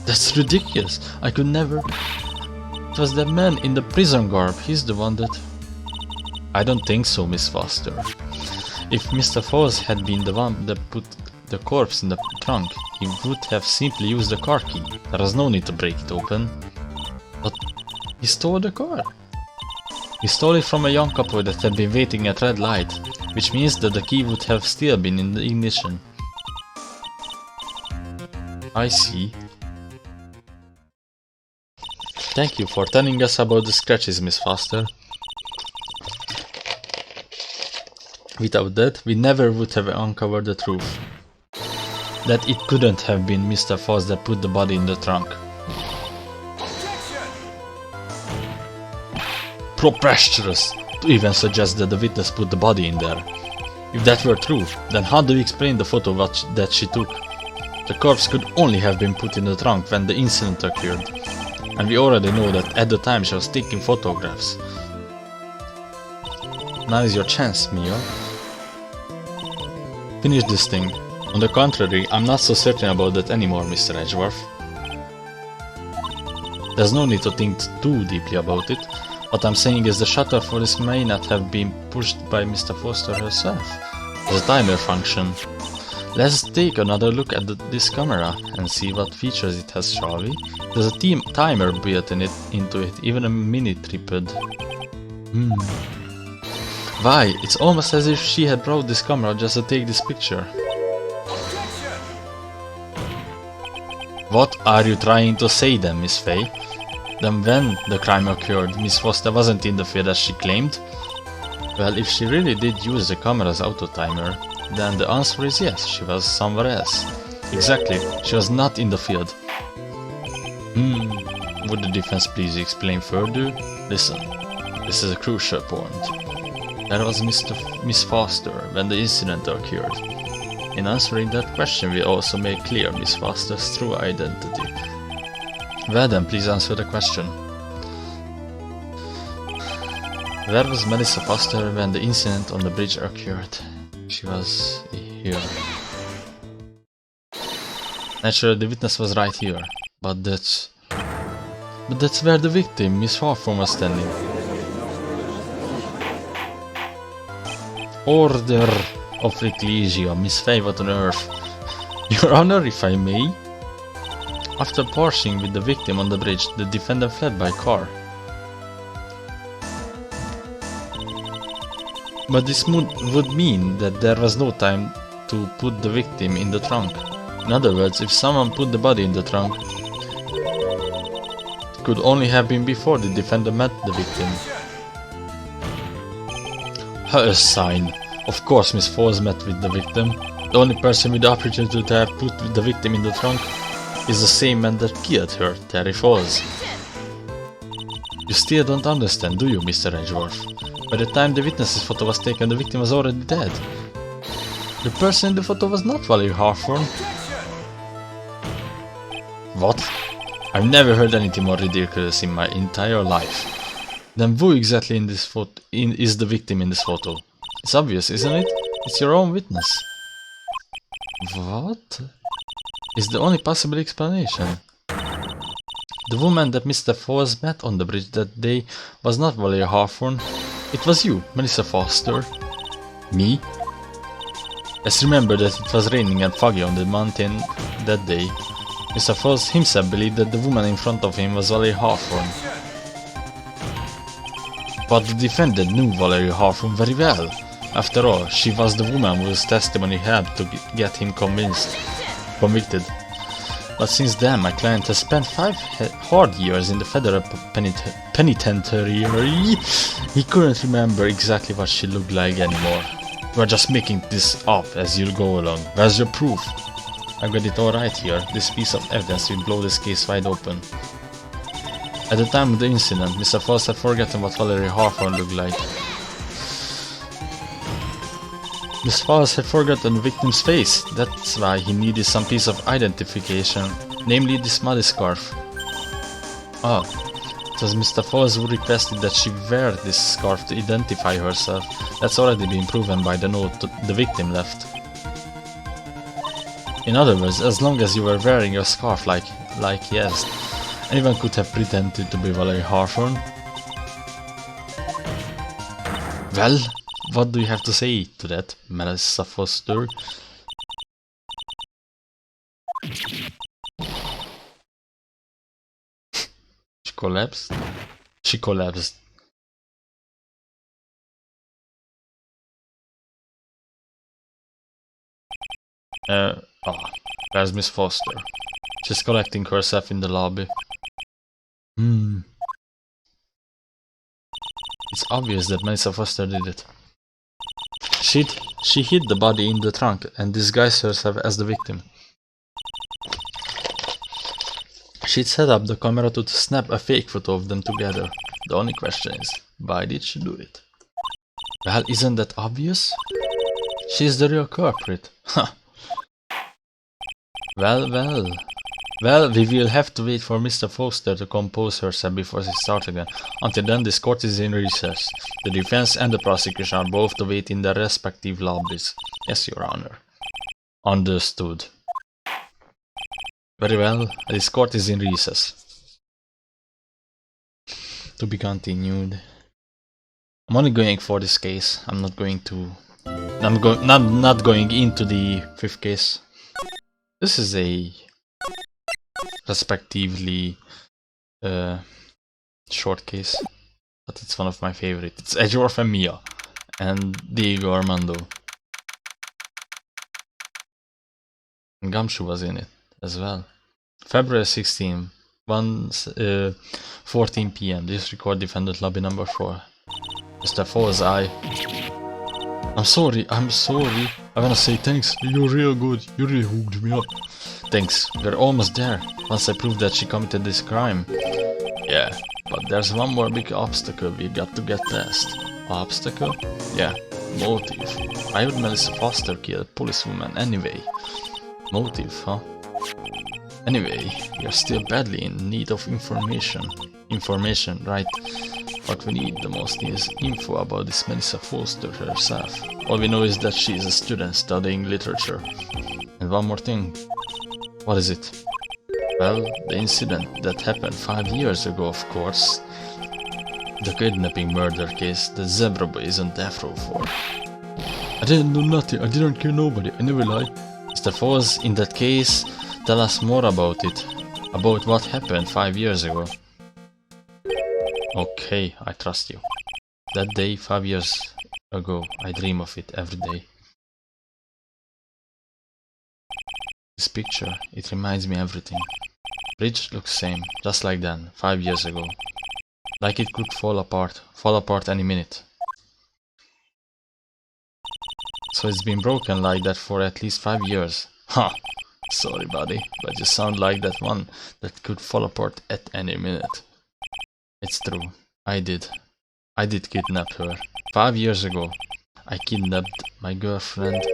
That's ridiculous. I could never. It was that man in the prison garb. He's the one that... I don't think so, Miss Foster. If Mr. Foss had been the one that put the corpse in the trunk, he would have simply used the car key. There was no need to break it open. But he stole the car. He stole it from a young couple that had been waiting at red light, which means that the key would have still been in the ignition. I see. Thank you for telling us about the scratches, Miss Foster. Without that, we never would have uncovered the truth. That it couldn't have been Mr. Foss that put the body in the trunk. Preposterous to even suggest that the witness put the body in there. If that were true, then how do you explain the photo that she took? The corpse could only have been put in the trunk when the incident occurred. And we already know that at the time she was taking photographs. Now is your chance, Mia. Finish this thing. On the contrary, I'm not so certain about that anymore, Mr. Edgeworth. There's no need to think too deeply about it. What I'm saying is the shutter for this may not have been pushed by Mr. Foster herself. There's a timer function. Let's take another look at this camera and see what features it has, shall we? There's a timer built into it, even a mini tripod. Why, it's almost as if she had brought this camera just to take this picture. What are you trying to say then, Miss Fey? Then when the crime occurred, Miss Foster wasn't in the field as she claimed? Well, if she really did use the camera's auto timer, then the answer is yes, she was somewhere else. Exactly, she was not in the field. Would the defense please explain further? Listen, this is a crucial point. That was Miss Foster when the incident occurred. In answering that question, we also make clear Miss Foster's true identity. Well then, please answer the question. Where was Melissa Foster when the incident on the bridge occurred? She was here. Naturally, the witness was right here, but that's where the victim, Miss Hawthorne, was standing. Order of Ecclesia, Miss Fey, what on earth? Your Honor, if I may? After parsing with the victim on the bridge, the defendant fled by car. But this would mean that there was no time to put the victim in the trunk. In other words, if someone put the body in the trunk, it could only have been before the defendant met the victim. Her sign. Of course, Miss Foss met with the victim. The only person with the opportunity to have put the victim in the trunk is the same man that killed her, Terry Foss. You still don't understand, do you, Mr. Edgeworth? By the time the witness's photo was taken, the victim was already dead. The person in the photo was not Valerie Hawthorne. What? I've never heard anything more ridiculous in my entire life. Then who exactly in this photo is the victim in this photo? It's obvious, isn't it? It's your own witness. What? Is the only possible explanation. The woman that Mr. Foss met on the bridge that day was not Valerie Hawthorne. It was you, Melissa Foster. Me? Let's remember that it was raining and foggy on the mountain that day. Mr. Foss himself believed that the woman in front of him was Valerie Hawthorne. But the defendant knew Valerie Hawthorne very well. After all, she was the woman whose testimony helped to get him convicted. But since then, my client has spent 5 hard years in the federal penitentiary. He couldn't remember exactly what she looked like anymore. You are just making this up as you go along. Where's your proof? I got it all right here. This piece of evidence will blow this case wide open. At the time of the incident, Mr. Foss had forgotten what Valerie Hawthorne looked like. Mr. Foss had forgotten the victim's face. That's why he needed some piece of identification, namely this muddy scarf. Oh, it was Mr. Foss who requested that she wear this scarf to identify herself. That's already been proven by the note the victim left. In other words, as long as you were wearing your scarf like yes, anyone could have pretended to be Valerie Hawthorne. Well, what do you have to say to that, Melissa Foster? She collapsed? She collapsed. Where's Miss Foster? She's collecting herself in the lobby. It's obvious that Melissa Foster did it. She hid the body in the trunk and disguised herself as the victim. She'd set up the camera to snap a fake photo of them together. The only question is, why did she do it? Well, isn't that obvious? She's the real culprit. Huh. Well, we will have to wait for Mr. Foster to compose herself before she starts again. Until then, this court is in recess. The defense and the prosecution are both to wait in their respective lobbies. Yes, Your Honor. Understood. Very well, this court is in recess. To be continued. I'm only going for this case. I'm not going to... not going into the 5th case. This is a respectively short case, but it's one of my favorites. It's Edgeworth and Mia and Diego Armando. And Gumshoe was in it as well. February 16, 14 PM. This record defendant lobby number 4. Mr. Foss, I'm sorry. I wanna say thanks. You're real good. You really hooked me up. Thanks. We're almost there. Once I prove that she committed this crime. Yeah, but there's one more big obstacle we got to get past. Obstacle? Yeah, motive. Why would Melissa Foster kill a policewoman anyway? Motive, huh? Anyway, we are still badly in need of information. Information, right? What we need the most is info about this Melissa Foster herself. All we know is that she is a student studying literature. And one more thing. What is it? Well, the incident that happened 5 years ago, of course. The kidnapping murder case that Zebra Boy is on death row for. I didn't do nothing, I didn't kill nobody, I never lied. Mr. Foss, in that case, tell us more about it. About what happened 5 years ago. Okay, I trust you. That day, 5 years ago, I dream of it every day. This picture, it reminds me everything. Bridge looks same, just like then, 5 years ago. Like it could fall apart any minute. So it's been broken like that for at least 5 years. Ha! Huh. Sorry buddy, but you sound like that one that could fall apart at any minute. It's true, I did kidnap her. 5 years ago, I kidnapped my girlfriend,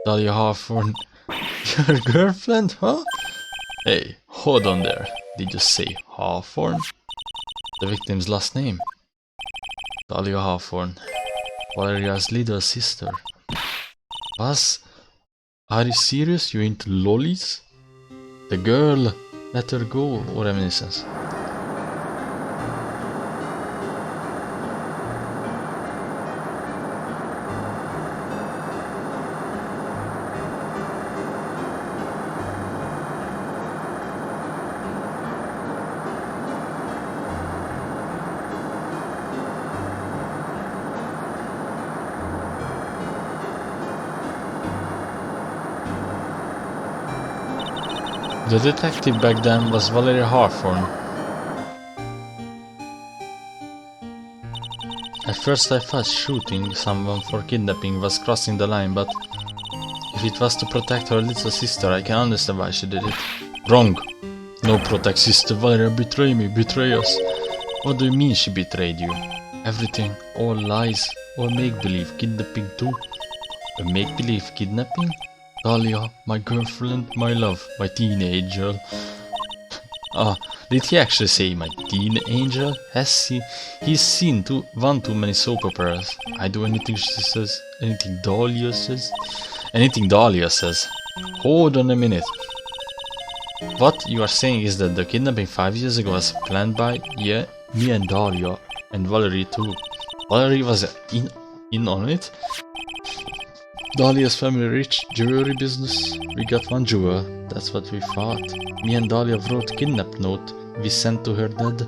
Dahlia Hawthorne. Your girlfriend, huh? Hey, hold on there. Did you say Hawthorne? The victim's last name? Dahlia Hawthorne. Valeria's little sister. Was? Are you serious? You into lollies? The girl let her go, or reminiscence. The detective back then was Valerie Hawthorne. At first I thought shooting someone for kidnapping was crossing the line, but if it was to protect her little sister, I can understand why she did it. Wrong! No protect sister, Valeria betray me, betray us. What do you mean she betrayed you? Everything, all lies, all make-believe, kidnapping too. A make-believe kidnapping? Dahlia, my girlfriend, my love, my teen angel. Ah, did he actually say my teen angel? Has he? He's seen one too many soap operas. I do anything she says, anything Dahlia says. Anything Dahlia says. Hold on a minute. What you are saying is that the kidnapping 5 years ago was planned by, yeah, me and Dahlia, and Valerie too. Valerie was in on it? Dahlia's family rich, jewelry business. We got one jewel, that's what we thought. Me and Dahlia wrote kidnap note we sent to her dad.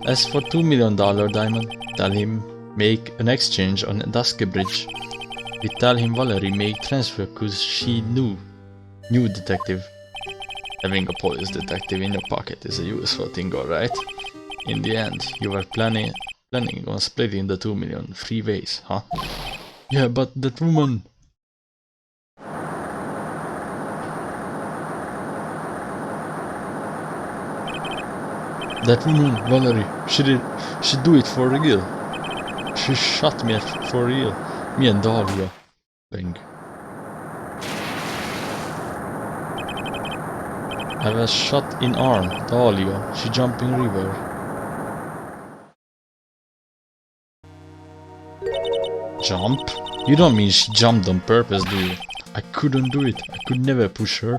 As for $2 million diamond, tell him make an exchange on Dusky Bridge. We tell him Valerie make transfer cause she knew detective. Having a police detective in your pocket is a useful thing, alright? In the end, you were planning on splitting the 2 million 3 ways, huh? Yeah, but that woman... That woman, Valerie, she do it for real. She shot me for real. Me and Dahlia. Bang. I was shot in arm, Dahlia. She jumped in river. Jump? You don't mean she jumped on purpose, do you? I couldn't do it. I could never push her.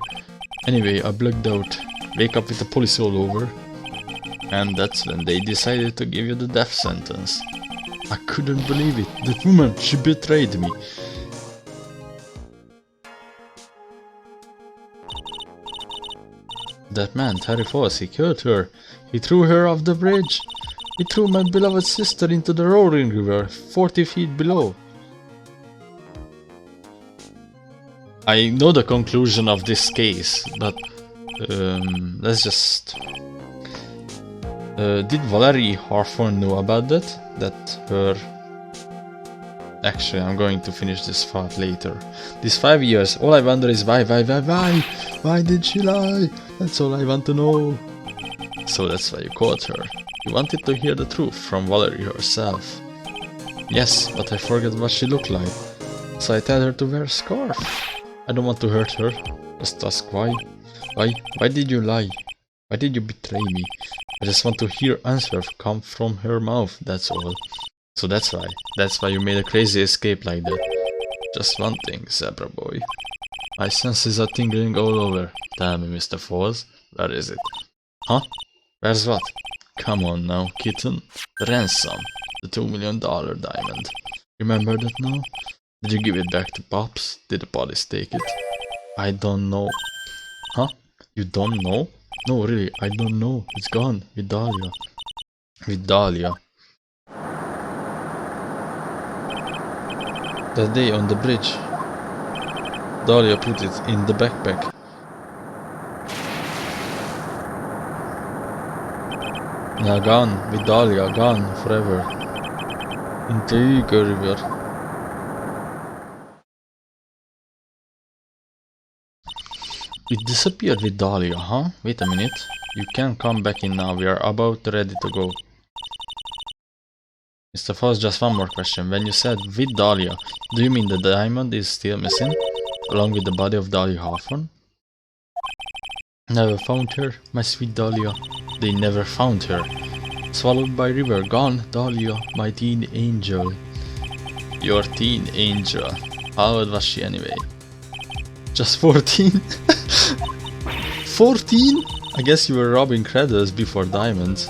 Anyway, I blacked out. Wake up with the police all over. And that's when they decided to give you the death sentence. I couldn't believe it. That woman, she betrayed me. That man, Terry Foss, he killed her. He threw her off the bridge. He threw my beloved sister into the roaring river, 40 feet below. I know the conclusion of this case, but let's just... did Valerie Hawthorne know about that? That her... Actually, I'm going to finish this thought later. These 5 years, all I wonder is why? Why did she lie? That's all I want to know. So that's why you caught her. You wanted to hear the truth from Valerie herself. Yes, but I forgot what she looked like. So I tell her to wear a scarf. I don't want to hurt her. Just ask why. Why did you lie? Why did you betray me? I just want to hear answers come from her mouth, that's all. So that's why you made a crazy escape like that. Just one thing, Zebra boy. My senses are tingling all over. Tell me, Mr. Falls, where is it? Huh? Where's what? Come on now, kitten. The ransom. The $2 million diamond. Remember that now? Did you give it back to Pops? Did the police take it? I don't know. Huh? You don't know? No, really, I don't know. It's gone. With Dahlia. With Dahlia. That day on the bridge. Dahlia put it in the backpack. Now gone. With Dahlia. Gone. Forever. Into Eagle River. It disappeared with Dahlia, huh? Wait a minute. You can come back in now. We are about ready to go. Mr. Foss, just one more question. When you said with Dahlia, do you mean the diamond is still missing? Along with the body of Dahlia Hawthorne? Never found her, my sweet Dahlia. They never found her. Swallowed by river, gone, Dahlia, my teen angel. Your teen angel. How old was she anyway? Just 14? 14? I guess you were robbing credits before diamonds.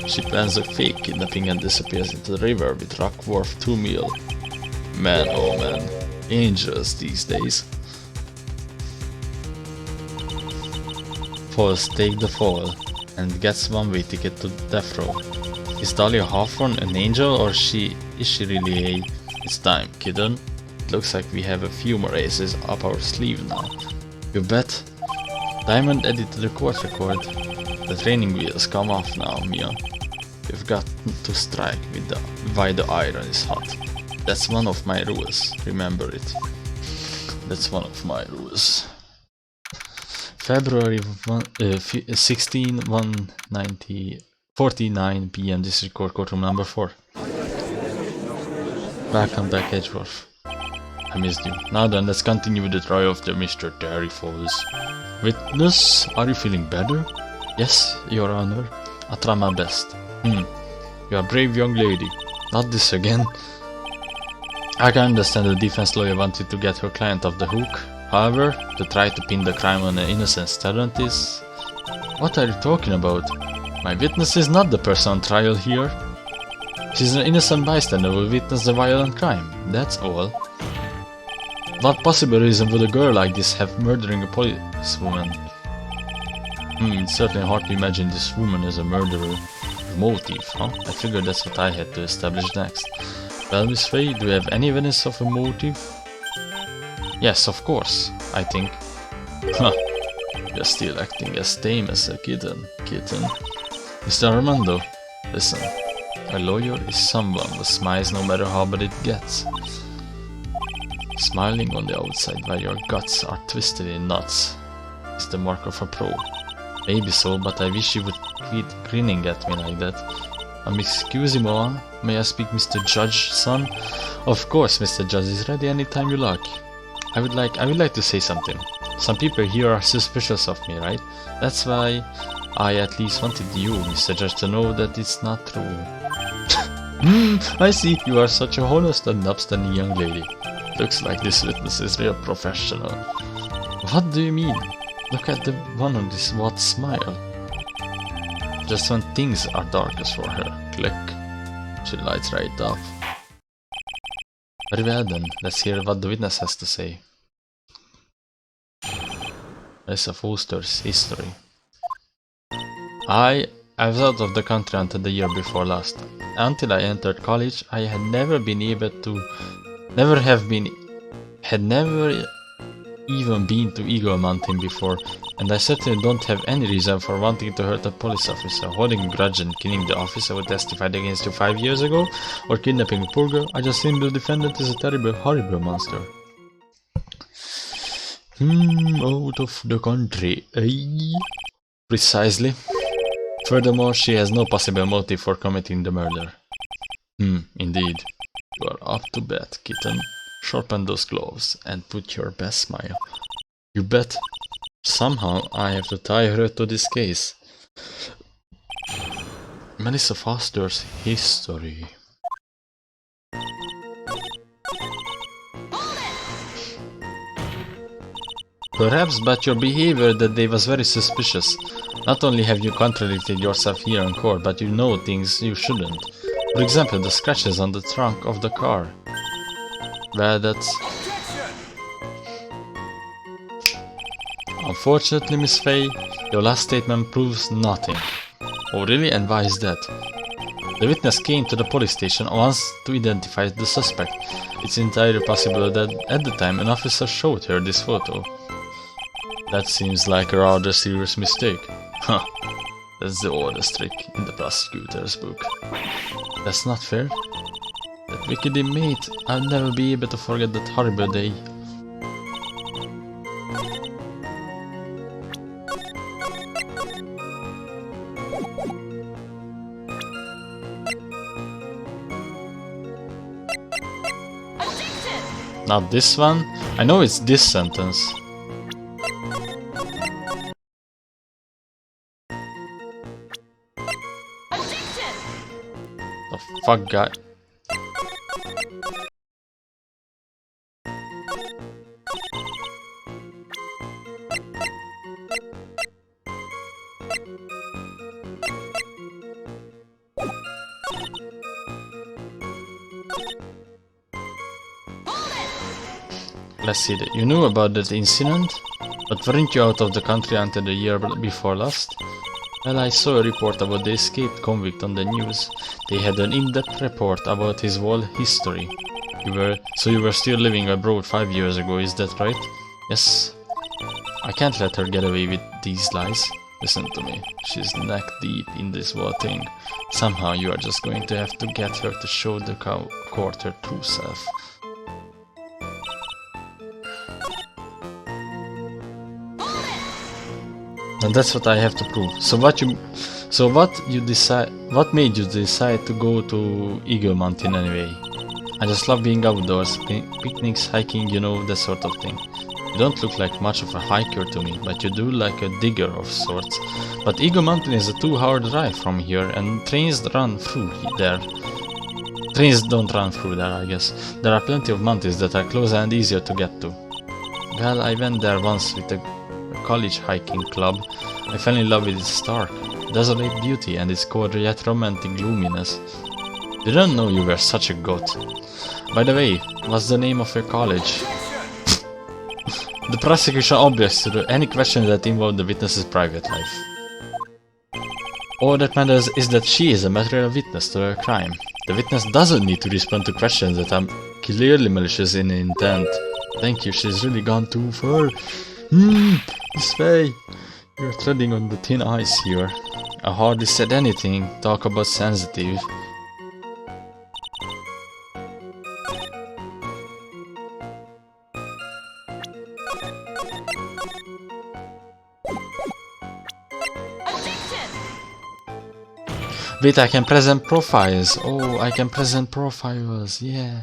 She plans a fake kidnapping and disappears into the river with rock worth 2 mil. Man, oh man. Angels these days. Falls take the fall and gets one-way ticket to death row. Is Dahlia Hawthorne an angel or is she really a... It's time, kidden. It looks like we have a few more aces up our sleeve now. You bet. Diamond added to the court record. The training wheels come off now, Mia. You've got to strike with while the iron is hot. That's one of my rules, remember it. That's one of my rules. February 16, 1:49 PM, this is courtroom number 4. Welcome back, Edgeworth. I missed you. Now then, let's continue with the trial of the Mr. Terry Falls. Witness, are you feeling better? Yes, Your Honor. I try my best. You're a brave young lady. Not this again. I can understand the defense lawyer wanted to get her client off the hook. However, to try to pin the crime on an innocent student is... What are you talking about? My witness is not the person on trial here. She's an innocent bystander who witnessed a violent crime. That's all. What possible reason would a girl like this have murdering a policewoman? It's certainly hard to imagine this woman as a murderer. Motive, huh? I figured that's what I had to establish next. Well, Miss Faye, do you have any evidence of a motive? Yes, of course, I think. Huh. You're still acting as tame as a kitten. Mr. Armando, listen. A lawyer is someone who smiles no matter how bad it gets. Smiling on the outside while your guts are twisted in knots is the mark of a pro. Maybe so, but I wish you would quit grinning at me like that. Excuse me, may I speak, Mr. Judge, son? Of course, Mr. Judge is ready anytime you like. I would like to say something. Some people here are suspicious of me, right? That's why I at least wanted you, Mr. Judge, to know that it's not true. I see, you are such a honest and upstanding young lady. Looks like this witness is real professional. What do you mean? Look at the one on this what smile. Just when things are darkest for her. Click. She lights right up. Very well then, let's hear what the witness has to say. Elsa Foster's history. I was out of the country until the year before last. Until I entered college, I had never even been to Eagle Mountain before, and I certainly don't have any reason for wanting to hurt a police officer. Holding a grudge and killing the officer who testified against you 5 years ago, or kidnapping a poor girl, I just think the defendant is a terrible, horrible monster. Out of the country, eh? Precisely. Furthermore, she has no possible motive for committing the murder. Indeed. You are up to bat, kitten. Sharpen those gloves and put your best smile. You bet. Somehow I have to tie her to this case. Melissa Foster's history. Perhaps, but your behavior that day was very suspicious. Not only have you contradicted yourself here in court, but you know things you shouldn't. For example, the scratches on the trunk of the car. Well, that's... Unfortunately, Miss Faye, your last statement proves nothing. Oh really? And why is that? The witness came to the police station once to identify the suspect. It's entirely possible that at the time an officer showed her this photo. That seems like a rather serious mistake. Huh. That's the oldest trick in the prosecutor's book. That's not fair. That wicked inmate, I'll never be able to forget that horrible day. Not this one? I know it's this sentence. The fuck, guy? Let's see, you knew about that incident? But weren't you out of the country until the year before last? Well, I saw a report about the escaped convict on the news. They had an in-depth report about his whole history. So you were still living abroad 5 years ago, is that right? Yes. I can't let her get away with these lies. Listen to me, she's neck deep in this whole thing. Somehow you are just going to have to get her to show the court her true self. And that's what I have to prove. What made you decide to go to Eagle Mountain anyway? I just love being outdoors, picnics, hiking, you know, that sort of thing. You don't look like much of a hiker to me, but you do like a digger of sorts. But Eagle Mountain is a 2-hour drive from here, and trains don't run through there, I guess. There are plenty of mountains that are closer and easier to get to. Well, I went there once with a college hiking club. I fell in love with its stark, desolate beauty and its cold yet romantic gloominess. Didn't know you were such a goth. By the way, what's the name of your college? The prosecution objects to any question that involve the witness's private life. All that matters is that she is a material witness to a crime. The witness doesn't need to respond to questions that are clearly malicious in intent. Thank you, she's really gone too far. This way. You're treading on the thin ice here. I hardly said anything. Talk about sensitive. Wait, I can present profiles. Oh, I can present profiles. Yeah.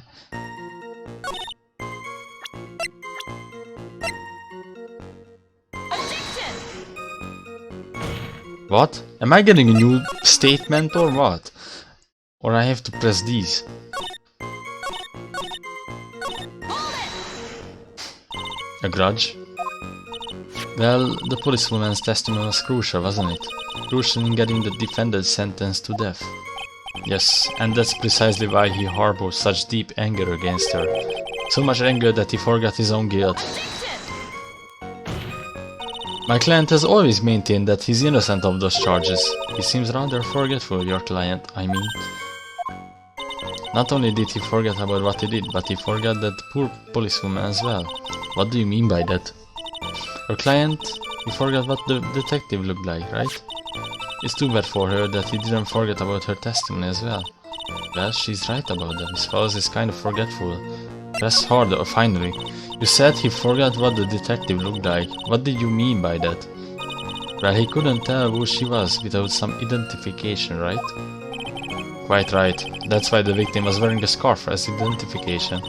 What? Am I getting a new statement or what? Or I have to press these? A grudge? Well, the policewoman's testimony was crucial, wasn't it? Crucial in getting the defendant sentenced to death. Yes, and that's precisely why he harbored such deep anger against her. So much anger that he forgot his own guilt. My client has always maintained that he's innocent of those charges. He seems rather forgetful, your client, I mean. Not only did he forget about what he did, but he forgot that poor policewoman as well. What do you mean by that? Her client, he forgot what the detective looked like, right? It's too bad for her that he didn't forget about her testimony as well. Well, she's right about that. His spouse is kind of forgetful. Press harder, finally. You said he forgot what the detective looked like. What did you mean by that? Well, he couldn't tell who she was without some identification, right? Quite right. That's why the victim was wearing a scarf as identification.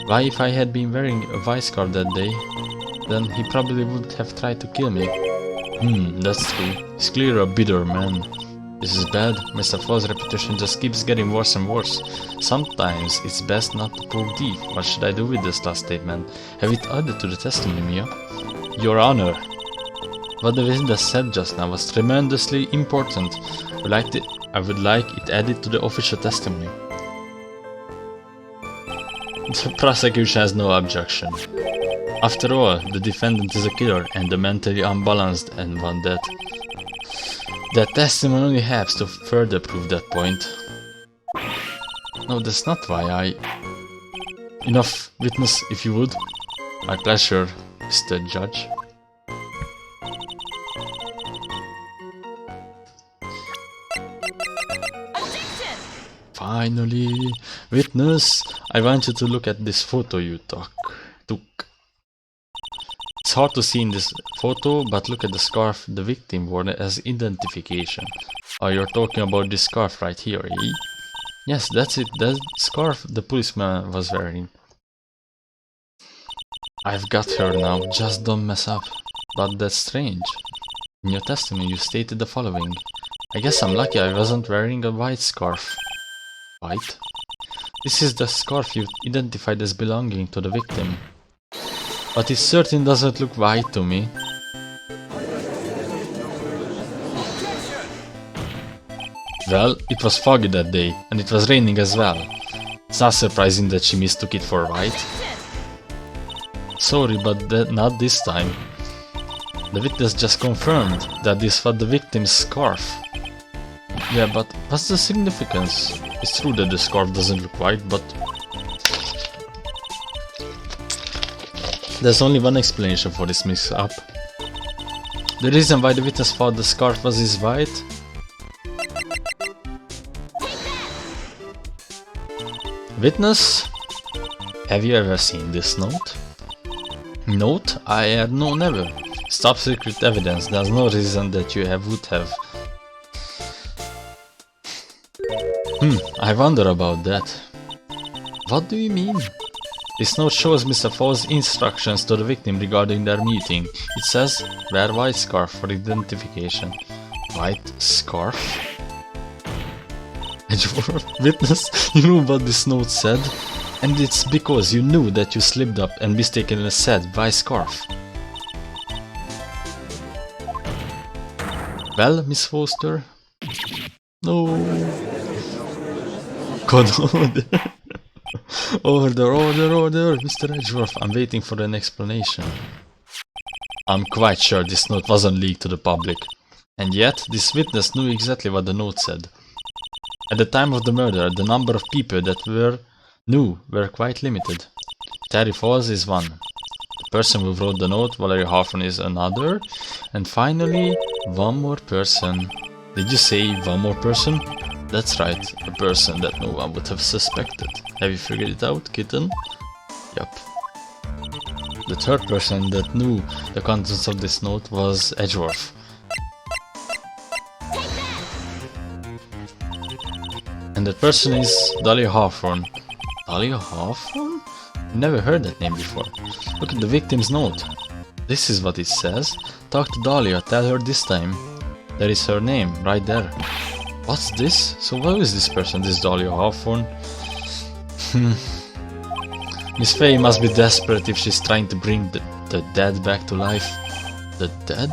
Why, if I had been wearing a white scarf that day, then he probably would have tried to kill me. That's true. He's clearly a bitter man. This is bad. Mr. Fall's reputation just keeps getting worse and worse. Sometimes it's best not to poke deep. What should I do with this last statement? Have it added to the testimony, Mia? Your Honor. What the witness said just now was tremendously important. I would like it added to the official testimony. The prosecution has no objection. After all, the defendant is a killer and mentally unbalanced and one that testimony only helps to further prove that point. No, that's not why Enough, witness, if you would. My pleasure, Mr. Judge. Finally, witness, I want you to look at this photo you took. It's hard to see in this photo, but look at the scarf the victim wore as identification. Oh, you're talking about this scarf right here, eh? Yes, that's it, that scarf the policeman was wearing. I've got her now, just don't mess up. But that's strange. In your testimony you stated the following. I guess I'm lucky I wasn't wearing a white scarf. White? This is the scarf you identified as belonging to the victim. But it certainly doesn't look white to me. Well, it was foggy that day, and it was raining as well. It's not surprising that she mistook it for white. Sorry, but not this time. The witness just confirmed that this was the victim's scarf. Yeah, but what's the significance? It's true that the scarf doesn't look white, but there's only one explanation for this mix-up. The reason why the witness thought the scarf was his white? Witness? Have you ever seen this note? Note? I had no, never. Top secret evidence. There's no reason that you would have. I wonder about that. What do you mean? This note shows Mr. Fall's instructions to the victim regarding their meeting. It says, wear white scarf for identification. White scarf? Witness, you know what this note said? And it's because you knew that you slipped up and mistakenly said white scarf. Well, Miss Foster? No. God, order, Mr. Edgeworth, I'm waiting for an explanation. I'm quite sure this note wasn't leaked to the public. And yet, this witness knew exactly what the note said. At the time of the murder, the number of people that knew were quite limited. Terry Falls is one. The person who wrote the note, Valerie Hoffman, is another. And finally, one more person. Did you say one more person? That's right, a person that no one would have suspected. Have you figured it out, kitten? Yup. The third person that knew the contents of this note was Edgeworth. And that person is Dahlia Hawthorne. Dahlia Hawthorne? Never heard that name before. Look at the victim's note. This is what it says. Talk to Dahlia, tell her this time. There is her name, right there. What's this? So who is this person, this Dahlia Hawthorne? Miss Faye must be desperate if she's trying to bring the dead back to life. The dead?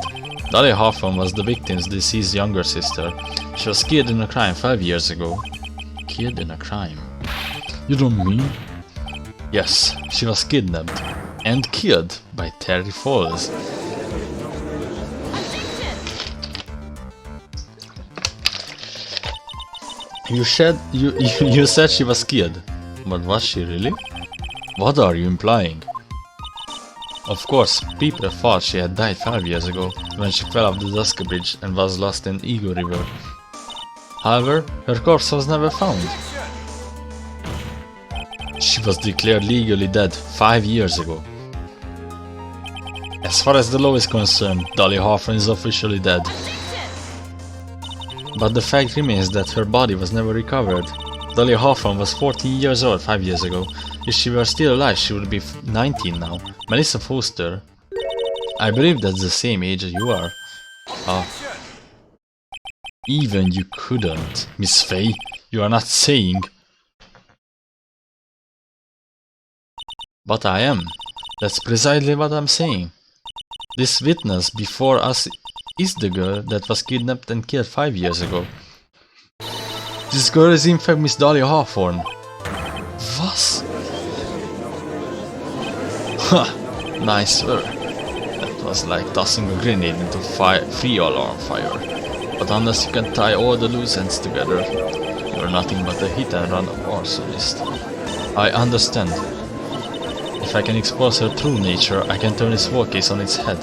Dahlia Hawthorne was the victim's deceased younger sister. She was killed in a crime 5 years ago. Killed in a crime? You don't mean? Yes, she was kidnapped and killed by Terry Falls. You said she was killed, but was she really? What are you implying? Of course, people thought she had died 5 years ago, when she fell off the Dusk Bridge and was lost in Eagle River. However, her corpse was never found. She was declared legally dead 5 years ago. As far as the law is concerned, Dahlia Hawthorne is officially dead. But the fact remains that her body was never recovered. Dahlia Hawthorne was 14 years old 5 years ago. If she were still alive, she would be 19 now. Melissa Foster. I believe that's the same age as you are. Even you couldn't. Miss Faye, you are not saying. But I am. That's precisely what I'm saying. This witness before us is the girl that was kidnapped and killed 5 years ago. This girl is in fact Miss Dahlia Hawthorne. Was? Ha! Nice work. That was like tossing a grenade into free alarm fire. But unless you can tie all the loose ends together, you're nothing but a hit and run arsonist. I understand. If I can expose her true nature, I can turn this war case on its head.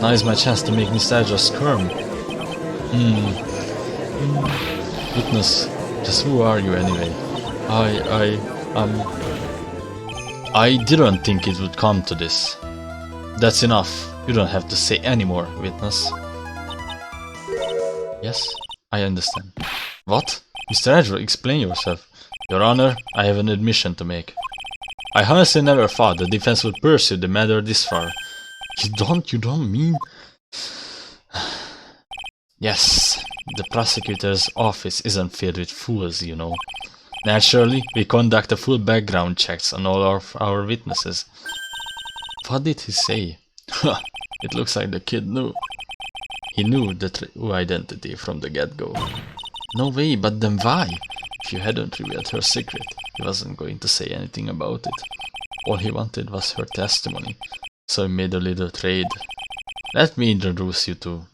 Now is my chance to make Mr. Edgeworth squirm. Witness, just who are you anyway? I didn't think it would come to this. That's enough. You don't have to say any more, witness. Yes, I understand. What? Mr. Edgeworth, explain yourself. Your Honor, I have an admission to make. I honestly never thought the defense would pursue the matter this far. You don't mean... Yes, the prosecutor's office isn't filled with fools, you know. Naturally, we conduct a full background checks on all of our witnesses. What did he say? It looks like the kid knew. He knew the true identity from the get-go. No way, but then why? If you hadn't revealed her secret, he wasn't going to say anything about it. All he wanted was her testimony, so he made a little trade. Let me introduce you to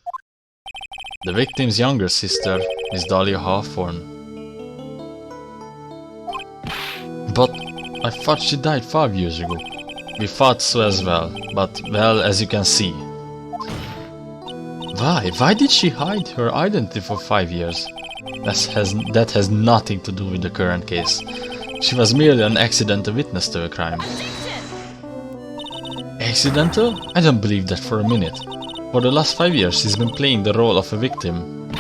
the victim's younger sister, Miss Dahlia Hawthorne. But I thought she died 5 years ago. We thought so as well, but well, as you can see. Why? Why did she hide her identity for 5 years? That has nothing to do with the current case. She was merely an accidental witness to a crime. Accidental? I don't believe that for a minute. For the last 5 years she's been playing the role of a victim.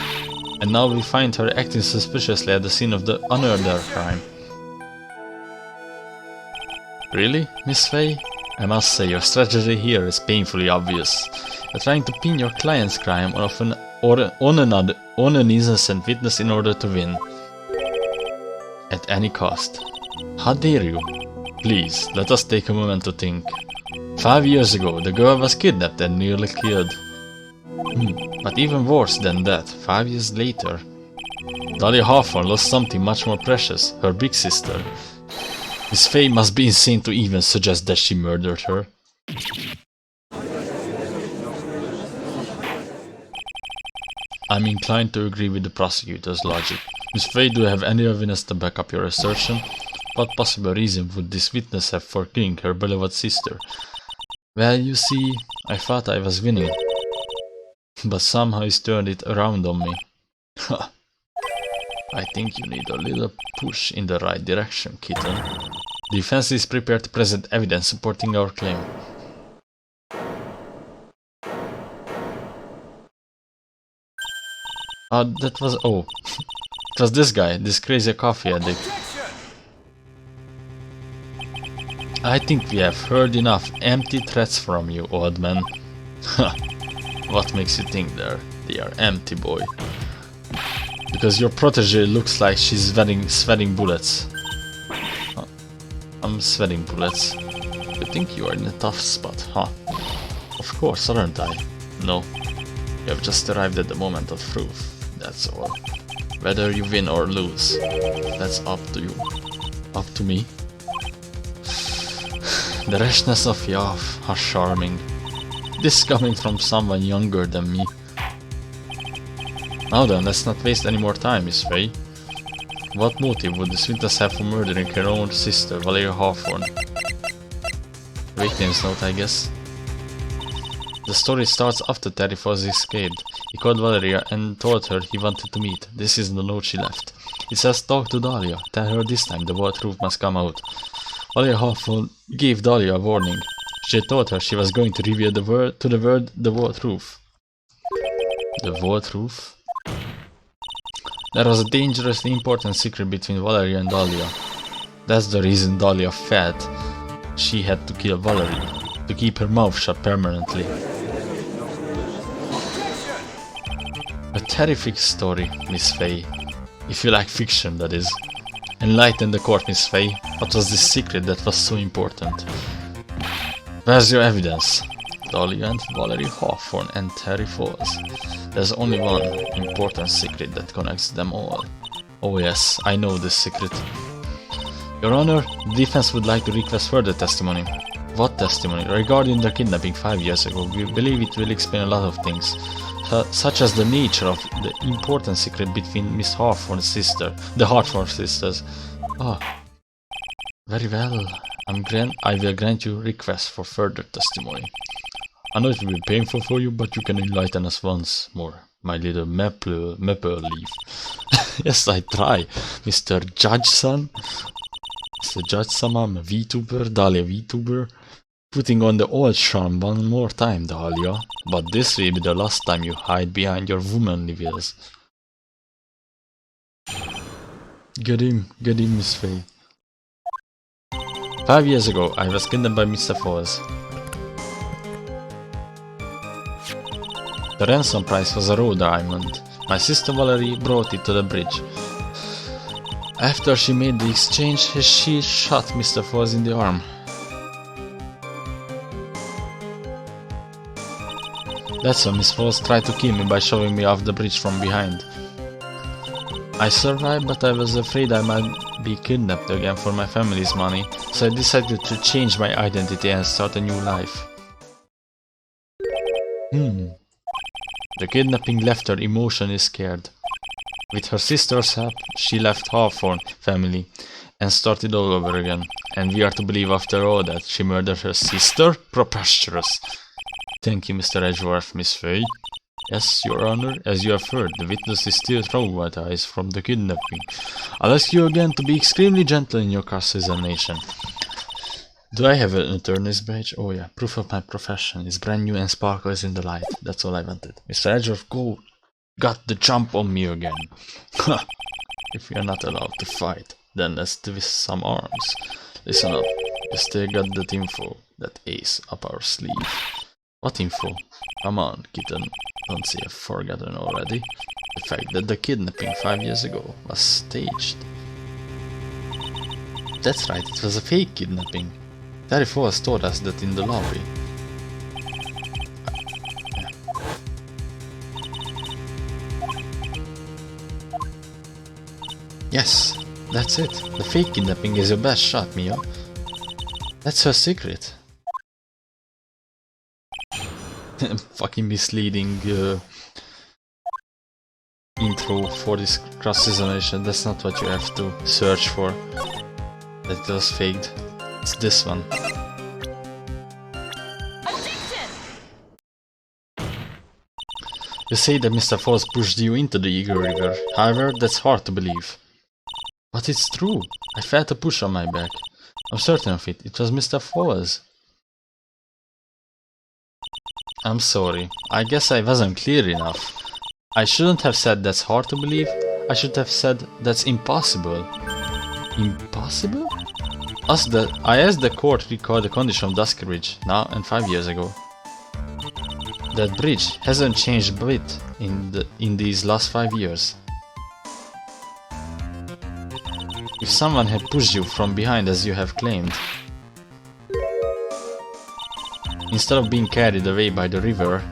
And now we find her acting suspiciously at the scene of the unearned crime. Really, Miss Faye? I must say your strategy here is painfully obvious. You're trying to pin your client's crime on an innocent witness in order to win. At any cost. How dare you? Please, let us take a moment to think. 5 years ago, the girl was kidnapped and nearly killed. But even worse than that, 5 years later, Dahlia Hawthorne lost something much more precious, her big sister. Miss Faye must be insane to even suggest that she murdered her. I'm inclined to agree with the prosecutor's logic. Miss Faye, do you have any evidence to back up your assertion? What possible reason would this witness have for killing her beloved sister? Well, you see, I thought I was winning. But somehow he's turned it around on me. I think you need a little push in the right direction, kitten. The defense is prepared to present evidence supporting our claim. That was... oh. It was this guy, this crazy coffee addict. I think we have heard enough empty threats from you, old man. What makes you think they are empty, boy? Because your protege looks like she's sweating bullets. I'm sweating bullets. You think you are in a tough spot, huh? Of course, aren't I? No. You have just arrived at the moment of truth, that's all. Whether you win or lose, that's up to you. Up to me? The rashness of Yav, how charming. This coming from someone younger than me. Now then, let's not waste any more time, Miss Faye. What motive would this witness have for murdering her own sister, Valeria Hawthorne? Victim's note, I guess. The story starts after Terry Foss escaped. He called Valeria and told her he wanted to meet. This is the note she left. It says, talk to Dahlia. Tell her this time the whole truth must come out. Valeria Hawthorne gave Dahlia a warning. She told her she was going to reveal the whole truth. The whole truth? There was a dangerously important secret between Valeria and Dahlia. That's the reason Dahlia felt she had to kill Valerie, to keep her mouth shut permanently. A terrific story, Miss Faye. If you like fiction, that is. Enlighten the court, Miss Faye. What was this secret that was so important? Where's your evidence? Dahlia and Valerie Hawthorne and Terry Foss. There's only one important secret that connects them all. Oh yes, I know this secret. Your Honor, the defense would like to request further testimony. What testimony? Regarding the kidnapping 5 years ago, we believe it will explain a lot of things. Such as the nature of the important secret between Miss Hawthorne's sister, the Hawthorne sisters. Very well. I will grant you request for further testimony. I know it will be painful for you, but you can enlighten us once more, my little maple leaf. Yes, I try, Mr. Judge-san. Mr. Judge-san, I'm a VTuber, Dahlia VTuber. Putting on the old charm one more time, Dahlia. But this will be the last time you hide behind your womanly ways. Get him, Miss Faye. 5 years ago, I was kidnapped by Mr. Foss. The ransom price was a raw diamond. My sister Valerie brought it to the bridge. After she made the exchange, she shot Mr. Foss in the arm. That's when Miss Foss tried to kill me by shoving me off the bridge from behind. I survived, but I was afraid I might be kidnapped again for my family's money, so I decided to change my identity and start a new life. The kidnapping left her emotionally scared. With her sister's help, she left Hawthorne family and started all over again. And we are to believe after all that she murdered her sister? Preposterous. Thank you, Mr. Edgeworth, Miss Faye. Yes, Your Honor, as you have heard, the witness is still traumatized from the kidnapping. I'll ask you again to be extremely gentle in your cross-examination. Do I have an attorney's badge? Oh yeah, proof of my profession. It's brand new and sparkles in the light. That's all I wanted. Mr. Edgeworth, got the jump on me again. If we are not allowed to fight, then let's twist some arms. Listen up, you still got that info, that ace up our sleeve. What info? Come on, kitten, don't say I've forgotten already. The fact that the kidnapping 5 years ago was staged. That's right, it was a fake kidnapping. Terry Forbes told us that in the lobby. Yes, that's it. The fake kidnapping is your best shot, Mia. That's her secret. Fucking misleading intro for this cross-examination. That's not what you have to search for. That was faked. It's this one. You say that Mr. Forbes pushed you into the Eagle River. However, that's hard to believe. But it's true. I felt a push on my back. I'm certain of it. It was Mr. Forbes. I'm sorry. I guess I wasn't clear enough. I shouldn't have said that's hard to believe. I should have said that's impossible. Impossible? I asked the court to record the condition of Dusky Ridge now and 5 years ago. That bridge hasn't changed a bit in these last 5 years. If someone had pushed you from behind as you have claimed, instead of being carried away by the river,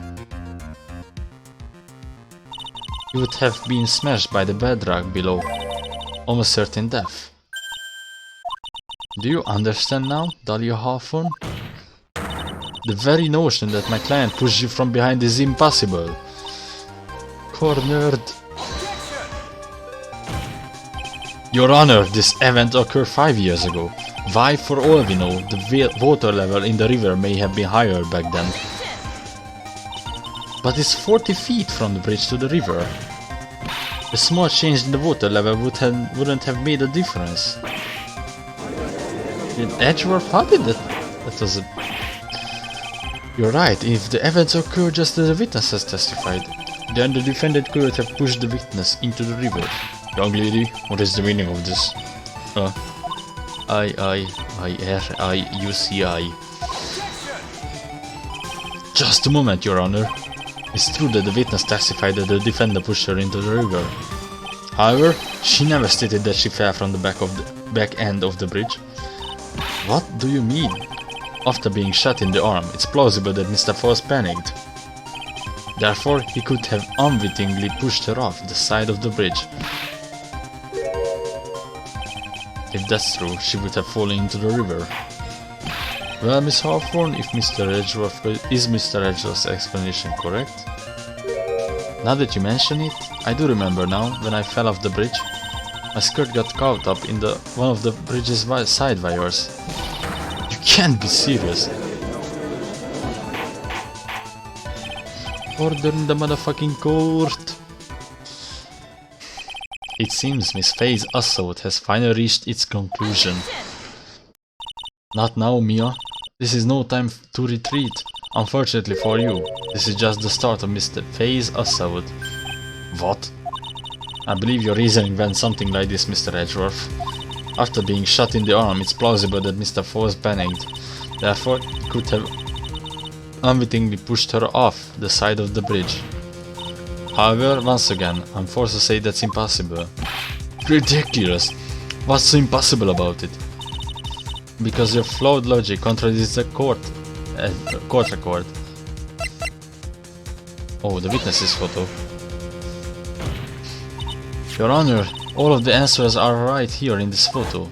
you would have been smashed by the bedrock below, almost certain death. Do you understand now, Dahlia Hawthorne? The very notion that my client pushed you from behind is impossible. Cornered. Your Honor, this event occurred 5 years ago. Why, for all we know, the water level in the river may have been higher back then. But it's 40 feet from the bridge to the river. A small change in the water level wouldn't have made a difference. In Edgeworth, how did that? That was a... You're right, if the events occurred just as the witness has testified, then the defendant could have pushed the witness into the river. Young lady, what is the meaning of this? I-R-I-U-C-I. Just a moment, Your Honor. It's true that the witness testified that the defendant pushed her into the river. However, she never stated that she fell from the back end of the bridge. What do you mean? After being shot in the arm, it's plausible that Mr. Forbes panicked. Therefore, he could have unwittingly pushed her off the side of the bridge. If that's true, she would have fallen into the river. Well, Miss Hawthorne, if is Mr. Edgeworth's explanation correct? Now that you mention it, I do remember now, when I fell off the bridge. My skirt got caught up in one of the bridge's side wires. You can't be serious. Order in the motherfucking court. It seems Miss Faye's assault has finally reached its conclusion. Not now, Mia. This is no time to retreat. Unfortunately for you, this is just the start of Mr. Faye's assault. What? I believe your reasoning went something like this, Mr. Edgeworth. After being shot in the arm, it's plausible that Mr. Forbes panicked. Therefore, he could have unwittingly pushed her off the side of the bridge. However, once again, I'm forced to say that's impossible. Ridiculous! What's so impossible about it? Because your flawed logic contradicts the court record. Oh, the witness's photo. Your Honor, all of the answers are right here in this photo.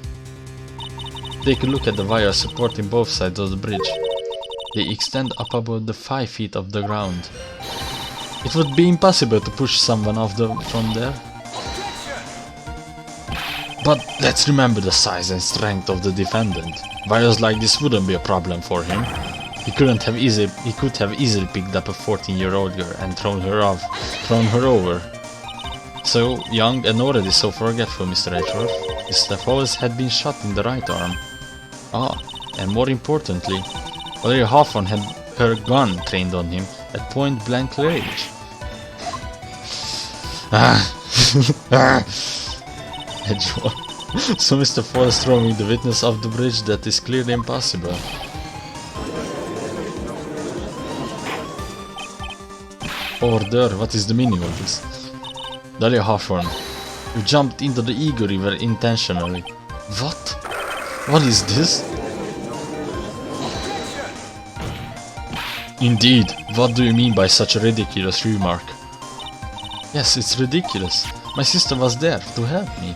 Take a look at the wires supporting both sides of the bridge. They extend up about the 5 feet of the ground. It would be impossible to push someone off from there. But let's remember the size and strength of the defendant. Wires like this wouldn't be a problem for him. He could have easily picked up a 14-year-old girl and thrown her over. So young and already so forgetful, Mr. Edgeworth. Mr. Fowles had been shot in the right arm. Ah, and more importantly, Valeria Hawthorne had her gun trained on him at point-blank range. Edgeworth. So Mr. Fowles throwing the witness off the bridge, that is clearly impossible. Order, what is the meaning of this? Dahlia Hawthorne, you jumped into the Eagle River intentionally. What? What is this? Indeed, what do you mean by such a ridiculous remark? Yes, it's ridiculous. My sister was there to help me.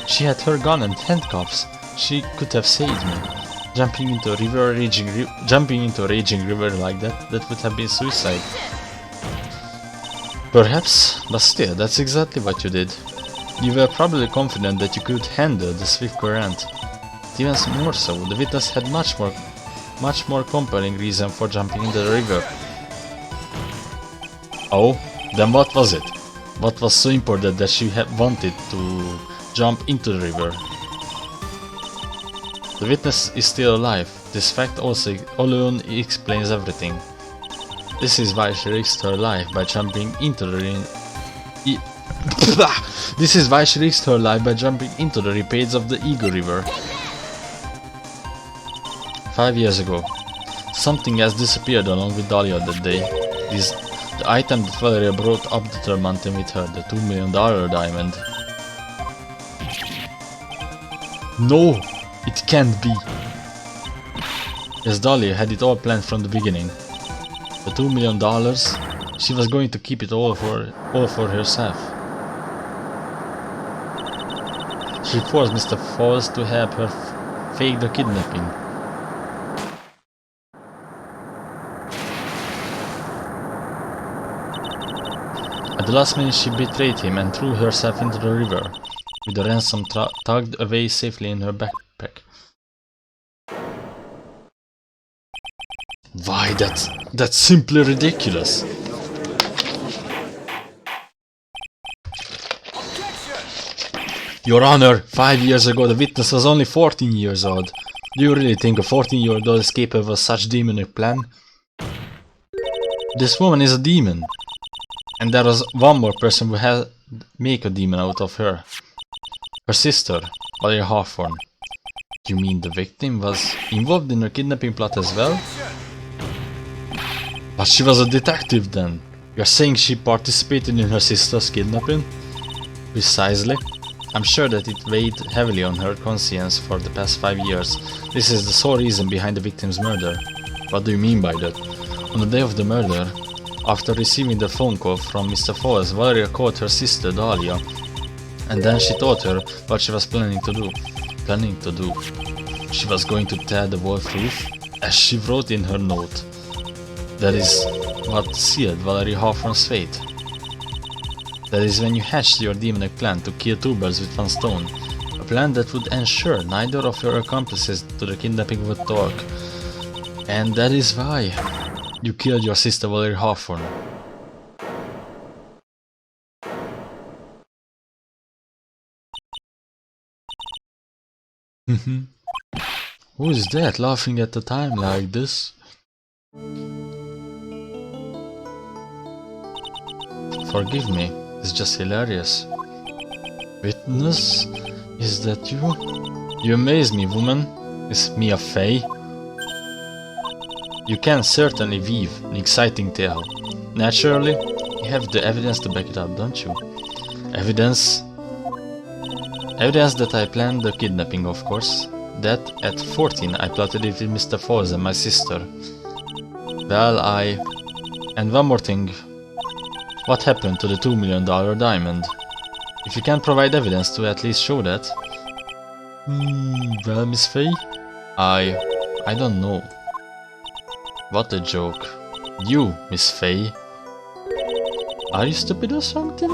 She had her gun and handcuffs. She could have saved me. Jumping into a raging river like that would have been suicide. Perhaps, but still, that's exactly what you did. You were probably confident that you could handle the swift current. Even more so, the witness had much more compelling reason for jumping into the river. Oh, then what was it? What was so important that she had wanted to jump into the river? The witness is still alive. This fact also alone explains everything. This is why she risked her life by jumping into the rapids of the Eagle River. 5 years ago, something has disappeared along with Dahlia that day. The item that Valeria brought up the mountain with her, the $2 million diamond. No, it can't be. Yes, Dahlia had it all planned from the beginning. The $2 million, she was going to keep it all for herself. She forced Mr. Fowles to help her fake the kidnapping. At the last minute she betrayed him and threw herself into the river, with the ransom tucked away safely in her backpack. Why, that's simply ridiculous. Your Honor, 5 years ago the witness was only 14 years old. Do you really think a 14-year-old is capable of such demonic plan? This woman is a demon. And there was one more person who had make a demon out of her. Her sister, Valeria Hawthorne. You mean the victim was involved in her kidnapping plot as well? But she was a detective then. You're saying she participated in her sister's kidnapping? Precisely. I'm sure that it weighed heavily on her conscience for the past 5 years. This is the sole reason behind the victim's murder. What do you mean by that? On the day of the murder, after receiving the phone call from Mr. Fowles, Valeria called her sister Dahlia, and then she told her what she was planning to do. She was going to tell the whole truth, as she wrote in her note. That is what sealed Valeria Hawthorne's fate. That is when you hatched your demonic plan to kill two birds with one stone. A plan that would ensure neither of your accomplices to the kidnapping would talk. And that is why you killed your sister Valeria Hawthorne. Who is that laughing at the time like this? Forgive me, it's just hilarious. Witness? Is that you? You amaze me, woman. Is me a fae? You can certainly weave an exciting tale. Naturally, you have the evidence to back it up, don't you? Evidence? Evidence that I planned the kidnapping, of course. That at 14 I plotted it with Mr. Fowles and my sister. Well, And one more thing. What happened to the $2 million diamond? If you can't provide evidence to at least show that... well, Miss Faye? I don't know. What a joke. You, Miss Faye. Are you stupid or something?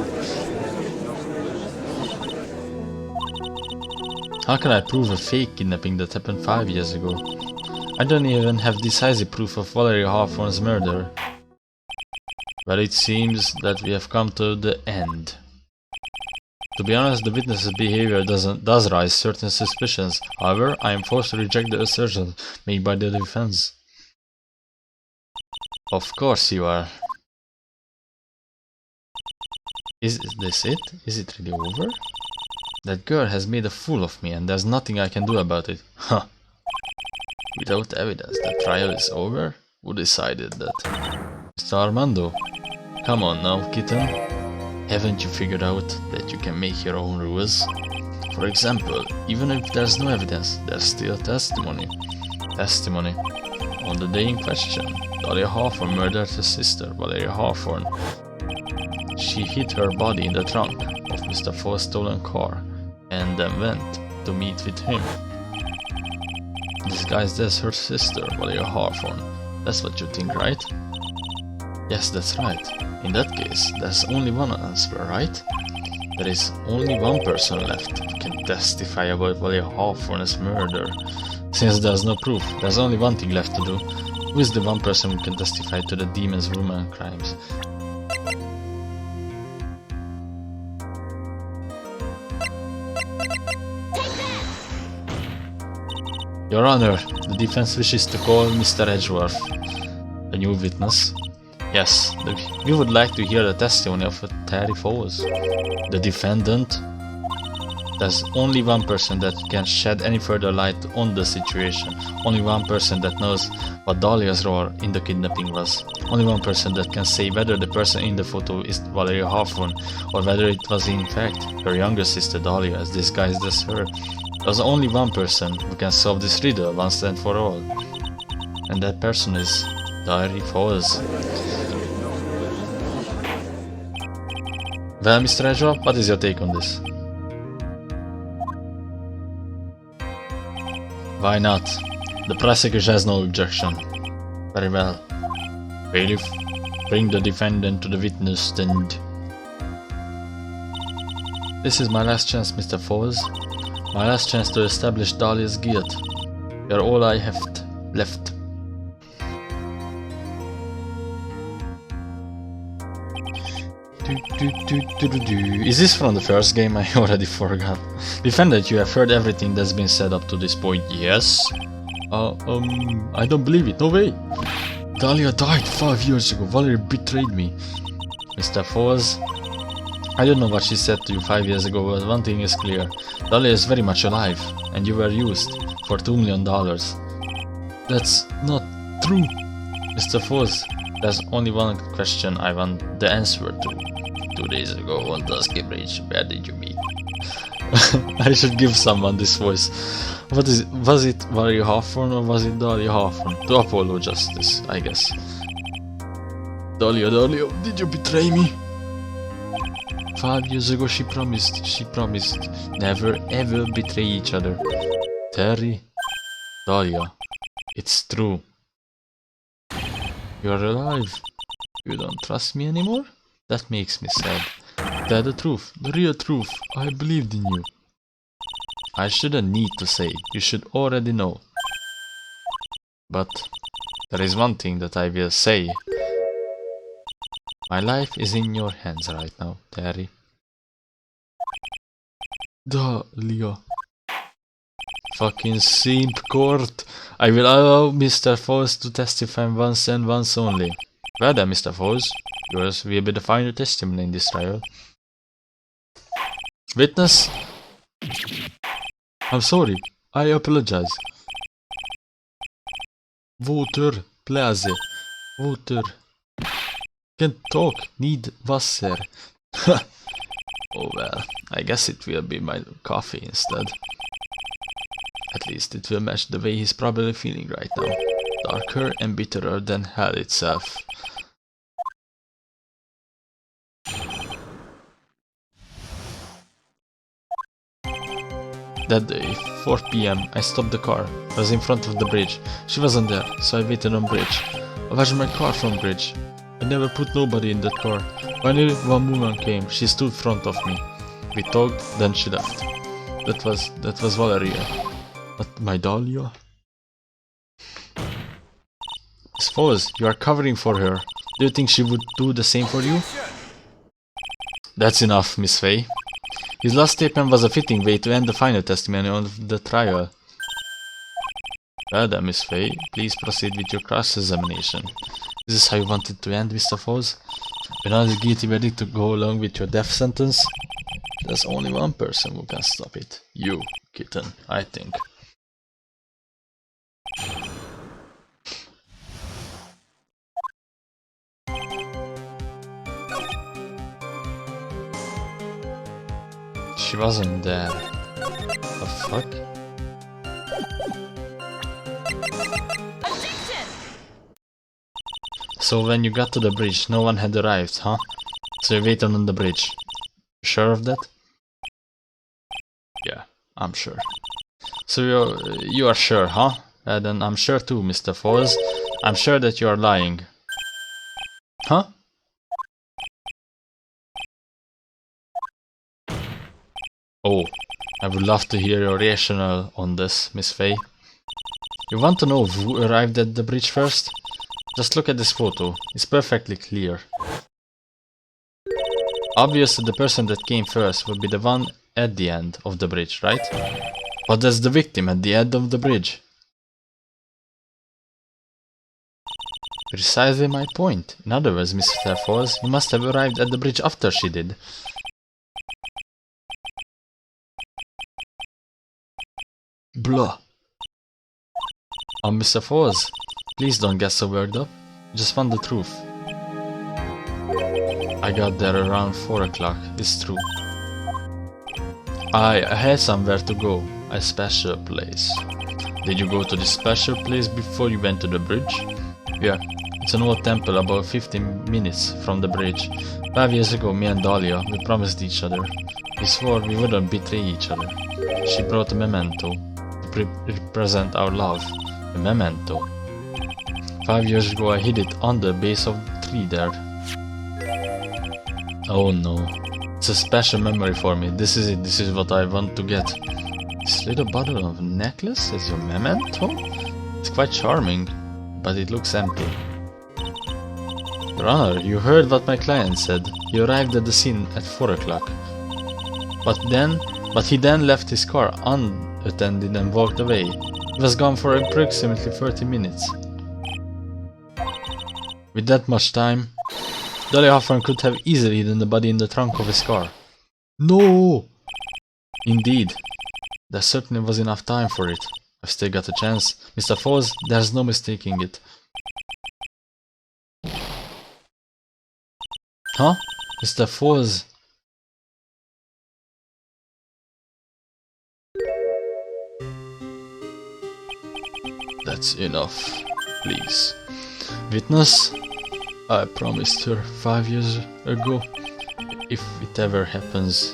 How can I prove a fake kidnapping that happened 5 years ago? I don't even have decisive proof of Valerie Hawthorne's murder. But it seems that we have come to the end. To be honest, the witness's behavior does raise certain suspicions. However, I am forced to reject the assertions made by the defense. Of course you are. Is this it? Is it really over? That girl has made a fool of me and there's nothing I can do about it. Huh. Without evidence, the trial is over? Who decided that? Mr. Armando? Come on now, kitten. Haven't you figured out that you can make your own rules? For example, even if there's no evidence, there's still testimony. Testimony. On the day in question, Dahlia Hawthorne murdered her sister, Valeria Hawthorne. She hid her body in the trunk of Mr. Fall's stolen car and then went to meet with him. Disguised as her sister, Valeria Hawthorne. That's what you think, right? Yes, that's right. In that case, there's only one answer, right? There is only one person left who can testify about Valeria Hawthorne's murder. Since there's no proof, there's only one thing left to do. Who is the one person who can testify to the demon's woman crimes? Your Honor, the defense wishes to call Mr. Edgeworth, a new witness. Yes, we would like to hear the testimony of Terry Fowles, the defendant. There's only one person that can shed any further light on the situation. Only one person that knows what Dahlia's role in the kidnapping was. Only one person that can say whether the person in the photo is Valeria Hawthorne or whether it was in fact her younger sister Dahlia as disguised as her. There's only one person who can solve this riddle once and for all. And that person is Terry Fowles. Well, Mr. Edgeworth, what is your take on this? Why not? The prosecution has no objection. Very well. Bailiff, bring the defendant to the witness stand. This is my last chance, Mr. Fowles. My last chance to establish Dahlia's guilt. You're all I have left. Is this from the first game? I already forgot. Defendant, you have heard everything that's been said up to this point. Yes? I don't believe it. No way. Dahlia died 5 years ago. Valerie betrayed me. Mr. Fowles, I don't know what she said to you 5 years ago, but one thing is clear. Dahlia is very much alive, and you were used for $2 million. That's not true. Mr. Fowles, there's only one question I want the answer to. 2 days ago on Dusky Bridge, where did you meet? I should give someone this voice. What is it? Was it Valeria Hawthorne or was it Dahlia Hawthorne? To Apollo Justice, I guess. Dahlia, did you betray me? 5 years ago she promised never ever betray each other. Terry, Dahlia, it's true. You're alive. You don't trust me anymore? That makes me sad. Tell the truth, the real truth. I believed in you. I shouldn't need to say, you should already know. But there is one thing that I will say. My life is in your hands right now, Terry. Dahlia. Fucking simp court. I will allow Mr. Fowles to testify once and once only. Well then, Mr. Fowles, yours will be the final testimony in this trial. Witness? I'm sorry. I apologize. Water, please. Water. Can't talk. Need Wasser. Oh well, I guess it will be my coffee instead. At least it will match the way he's probably feeling right now. Darker and bitterer than hell itself. That day, 4 PM, I stopped the car. I was in front of the bridge. She wasn't there, so I waited on bridge. I watched my car from bridge. I never put nobody in that car. Finally, one woman came. She stood in front of me. We talked, then she left. That was Valeria. But my Dahlia? Suppose you are covering for her. Do you think she would do the same for you? That's enough, Miss Fay. His last statement was a fitting way to end the final testimony of the trial. Well then, Miss Fay, please proceed with your cross-examination. Is this how you wanted to end, Mr. Foles? When all is guilty verdict to go along with your death sentence? There's only one person who can stop it. You, kitten, I think. She wasn't there. The fuck? So when you got to the bridge, no one had arrived, huh? So you waited on the bridge. Sure of that? Yeah, I'm sure. So you are sure, huh? Then I'm sure too, Mr. Foles. I'm sure that you are lying. Huh? Oh, I would love to hear your rationale on this, Miss Fay. You want to know who arrived at the bridge first? Just look at this photo, it's perfectly clear. Obviously the person that came first would be the one at the end of the bridge, right? But that's the victim at the end of the bridge. Precisely my point. In other words, Mr. Foles, you must have arrived at the bridge after she did. Blah. Mr. Foles, please don't get so worked up. I just want the truth. I got there around 4 o'clock, it's true. I had somewhere to go, a special place. Did you go to this special place before you went to the bridge? Yeah, it's an old temple about 15 minutes from the bridge. 5 years ago, me and Dahlia, we promised each other. We swore we wouldn't betray each other. She brought a memento to represent our love. A memento. 5 years ago I hid it on the base of the tree there. Oh no. It's a special memory for me. This is it. This is what I want to get. This little bottle of necklace is your memento? It's quite charming, but it looks empty. Your Honor, you heard what my client said. He arrived at the scene at 4 o'clock. But he then left his car unattended and walked away. He was gone for approximately 30 minutes. With that much time, Dolly Hoffman could have easily hidden the body in the trunk of his car. No! Indeed, there certainly was enough time for it. I've still got a chance. Mr. Foles, there's no mistaking it. Huh? Mr. Foles? That's enough, please. Witness? I promised her 5 years ago, if it ever happens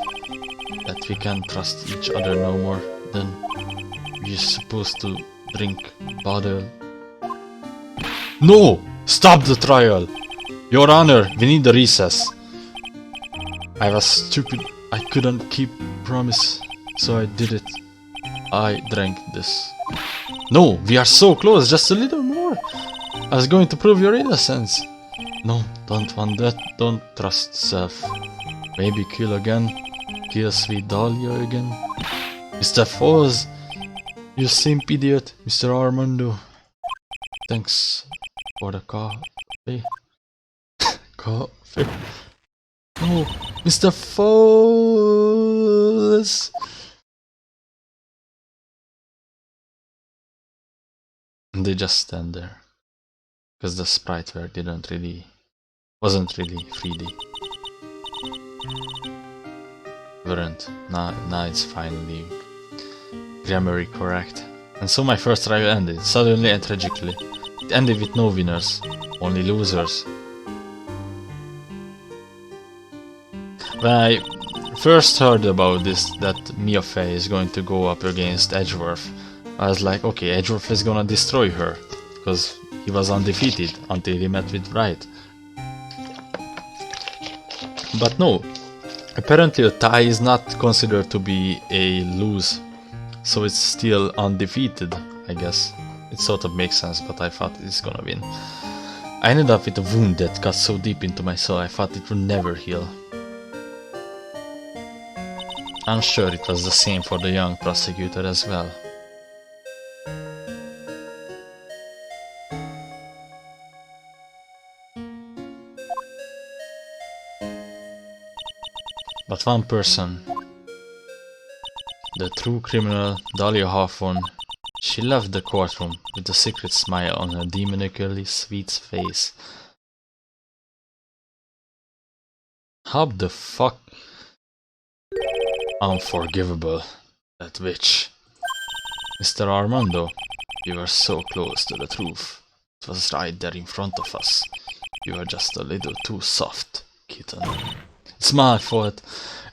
that we can't trust each other no more, then we're supposed to drink bottle. No! Stop the trial! Your Honor, we need a recess. I was stupid. I couldn't keep promise, so I did it. I drank this. No, we are so close, just a little more. I was going to prove your innocence. No, don't want that, don't trust self. Maybe kill again, kill sweet Dahlia again. Mr. Foles, you simp idiot, Mr. Armando. Thanks for the coffee. Coffee. No, Mr. Foles. And they just stand there. Because the spriteware wasn't really 3D. Weren't. Now it's finally grammarly correct. And so my first trial ended, suddenly and tragically. It ended with no winners, only losers. When I first heard about this, that Mia Fey is going to go up against Edgeworth, I was like, okay, Edgeworth is gonna destroy her, because he was undefeated until he met with Wright. But no, apparently a tie is not considered to be a lose, so it's still undefeated, I guess. It sort of makes sense, but I thought it's gonna win. I ended up with a wound that got so deep into my soul I thought it would never heal. I'm sure it was the same for the young prosecutor as well. But one person, the true criminal, Dahlia Hawthorne, she left the courtroom with a secret smile on her demonically sweet face. How the fuck? Unforgivable. That witch. Mr. Armando, you were so close to the truth. It was right there in front of us. You were just a little too soft, kitten. It's my fault.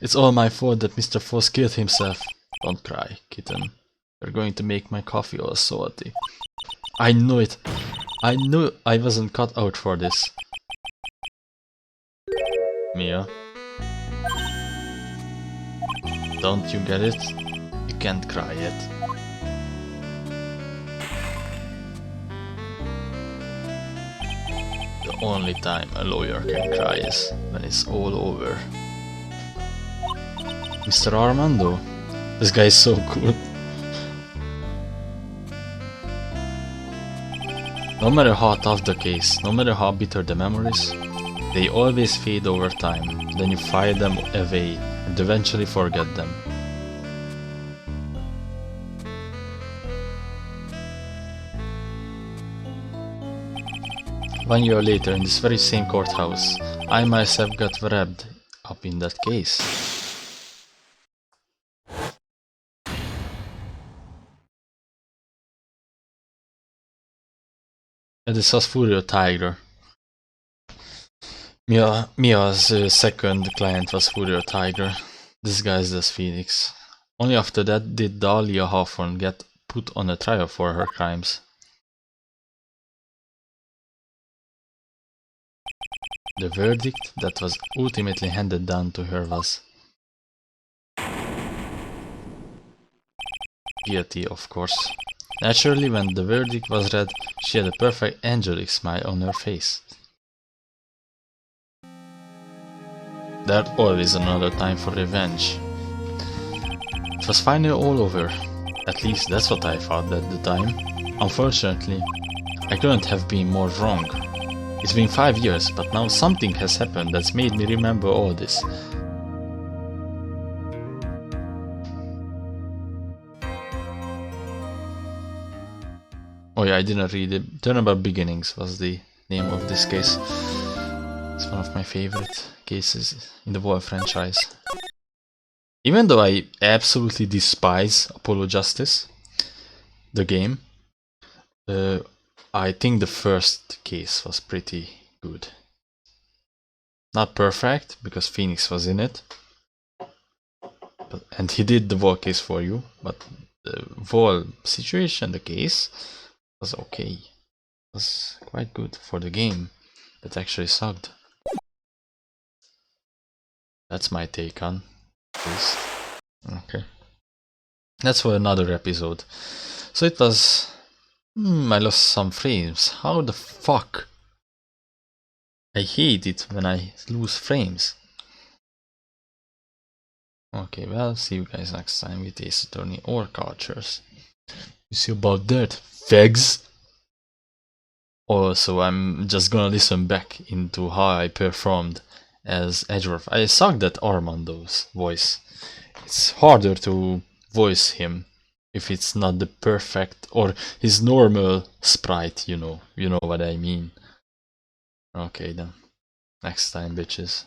It's all my fault that Mr. Foss killed himself. Don't cry, kitten. You're going to make my coffee all salty. I knew it. I knew I wasn't cut out for this. Mia. Don't you get it? You can't cry yet. The only time a lawyer can cry is when it's all over. Mr. Armando? This guy is so cool. No matter how tough the case, no matter how bitter the memories, they always fade over time. Then you file them away and eventually forget them. One year later, in this very same courthouse, I myself got wrapped up in that case. And this was Furio Tiger. Mia's second client was Furio Tiger, disguised as Phoenix. Only after that did Dahlia Hawthorne get put on a trial for her crimes. The verdict that was ultimately handed down to her was guilty, of course. Naturally, when the verdict was read, she had a perfect angelic smile on her face. There's always another time for revenge. It was finally all over. At least that's what I thought at the time. Unfortunately, I couldn't have been more wrong. It's been 5 years, but now something has happened that's made me remember all this. Oh yeah, I didn't read it. Turnabout Beginnings was the name of this case. It's one of my favorite cases in the War franchise. Even though I absolutely despise Apollo Justice, the game, I think the first case was pretty good. Not perfect, because Phoenix was in it, and he did the whole case for you, but the whole situation, the case, was okay. It was quite good for the game that actually sucked. That's my take on this. Okay. That's for another episode. So it was... I lost some frames. How the fuck? I hate it when I lose frames. Okay, well, see you guys next time with Ace Attorney or Cultures. You see about that, fags? Also, I'm just gonna listen back into how I performed as Edgeworth. I sucked at Armando's voice. It's harder to voice him if it's not the perfect or his normal sprite, you know what I mean. Okay then, next time, bitches.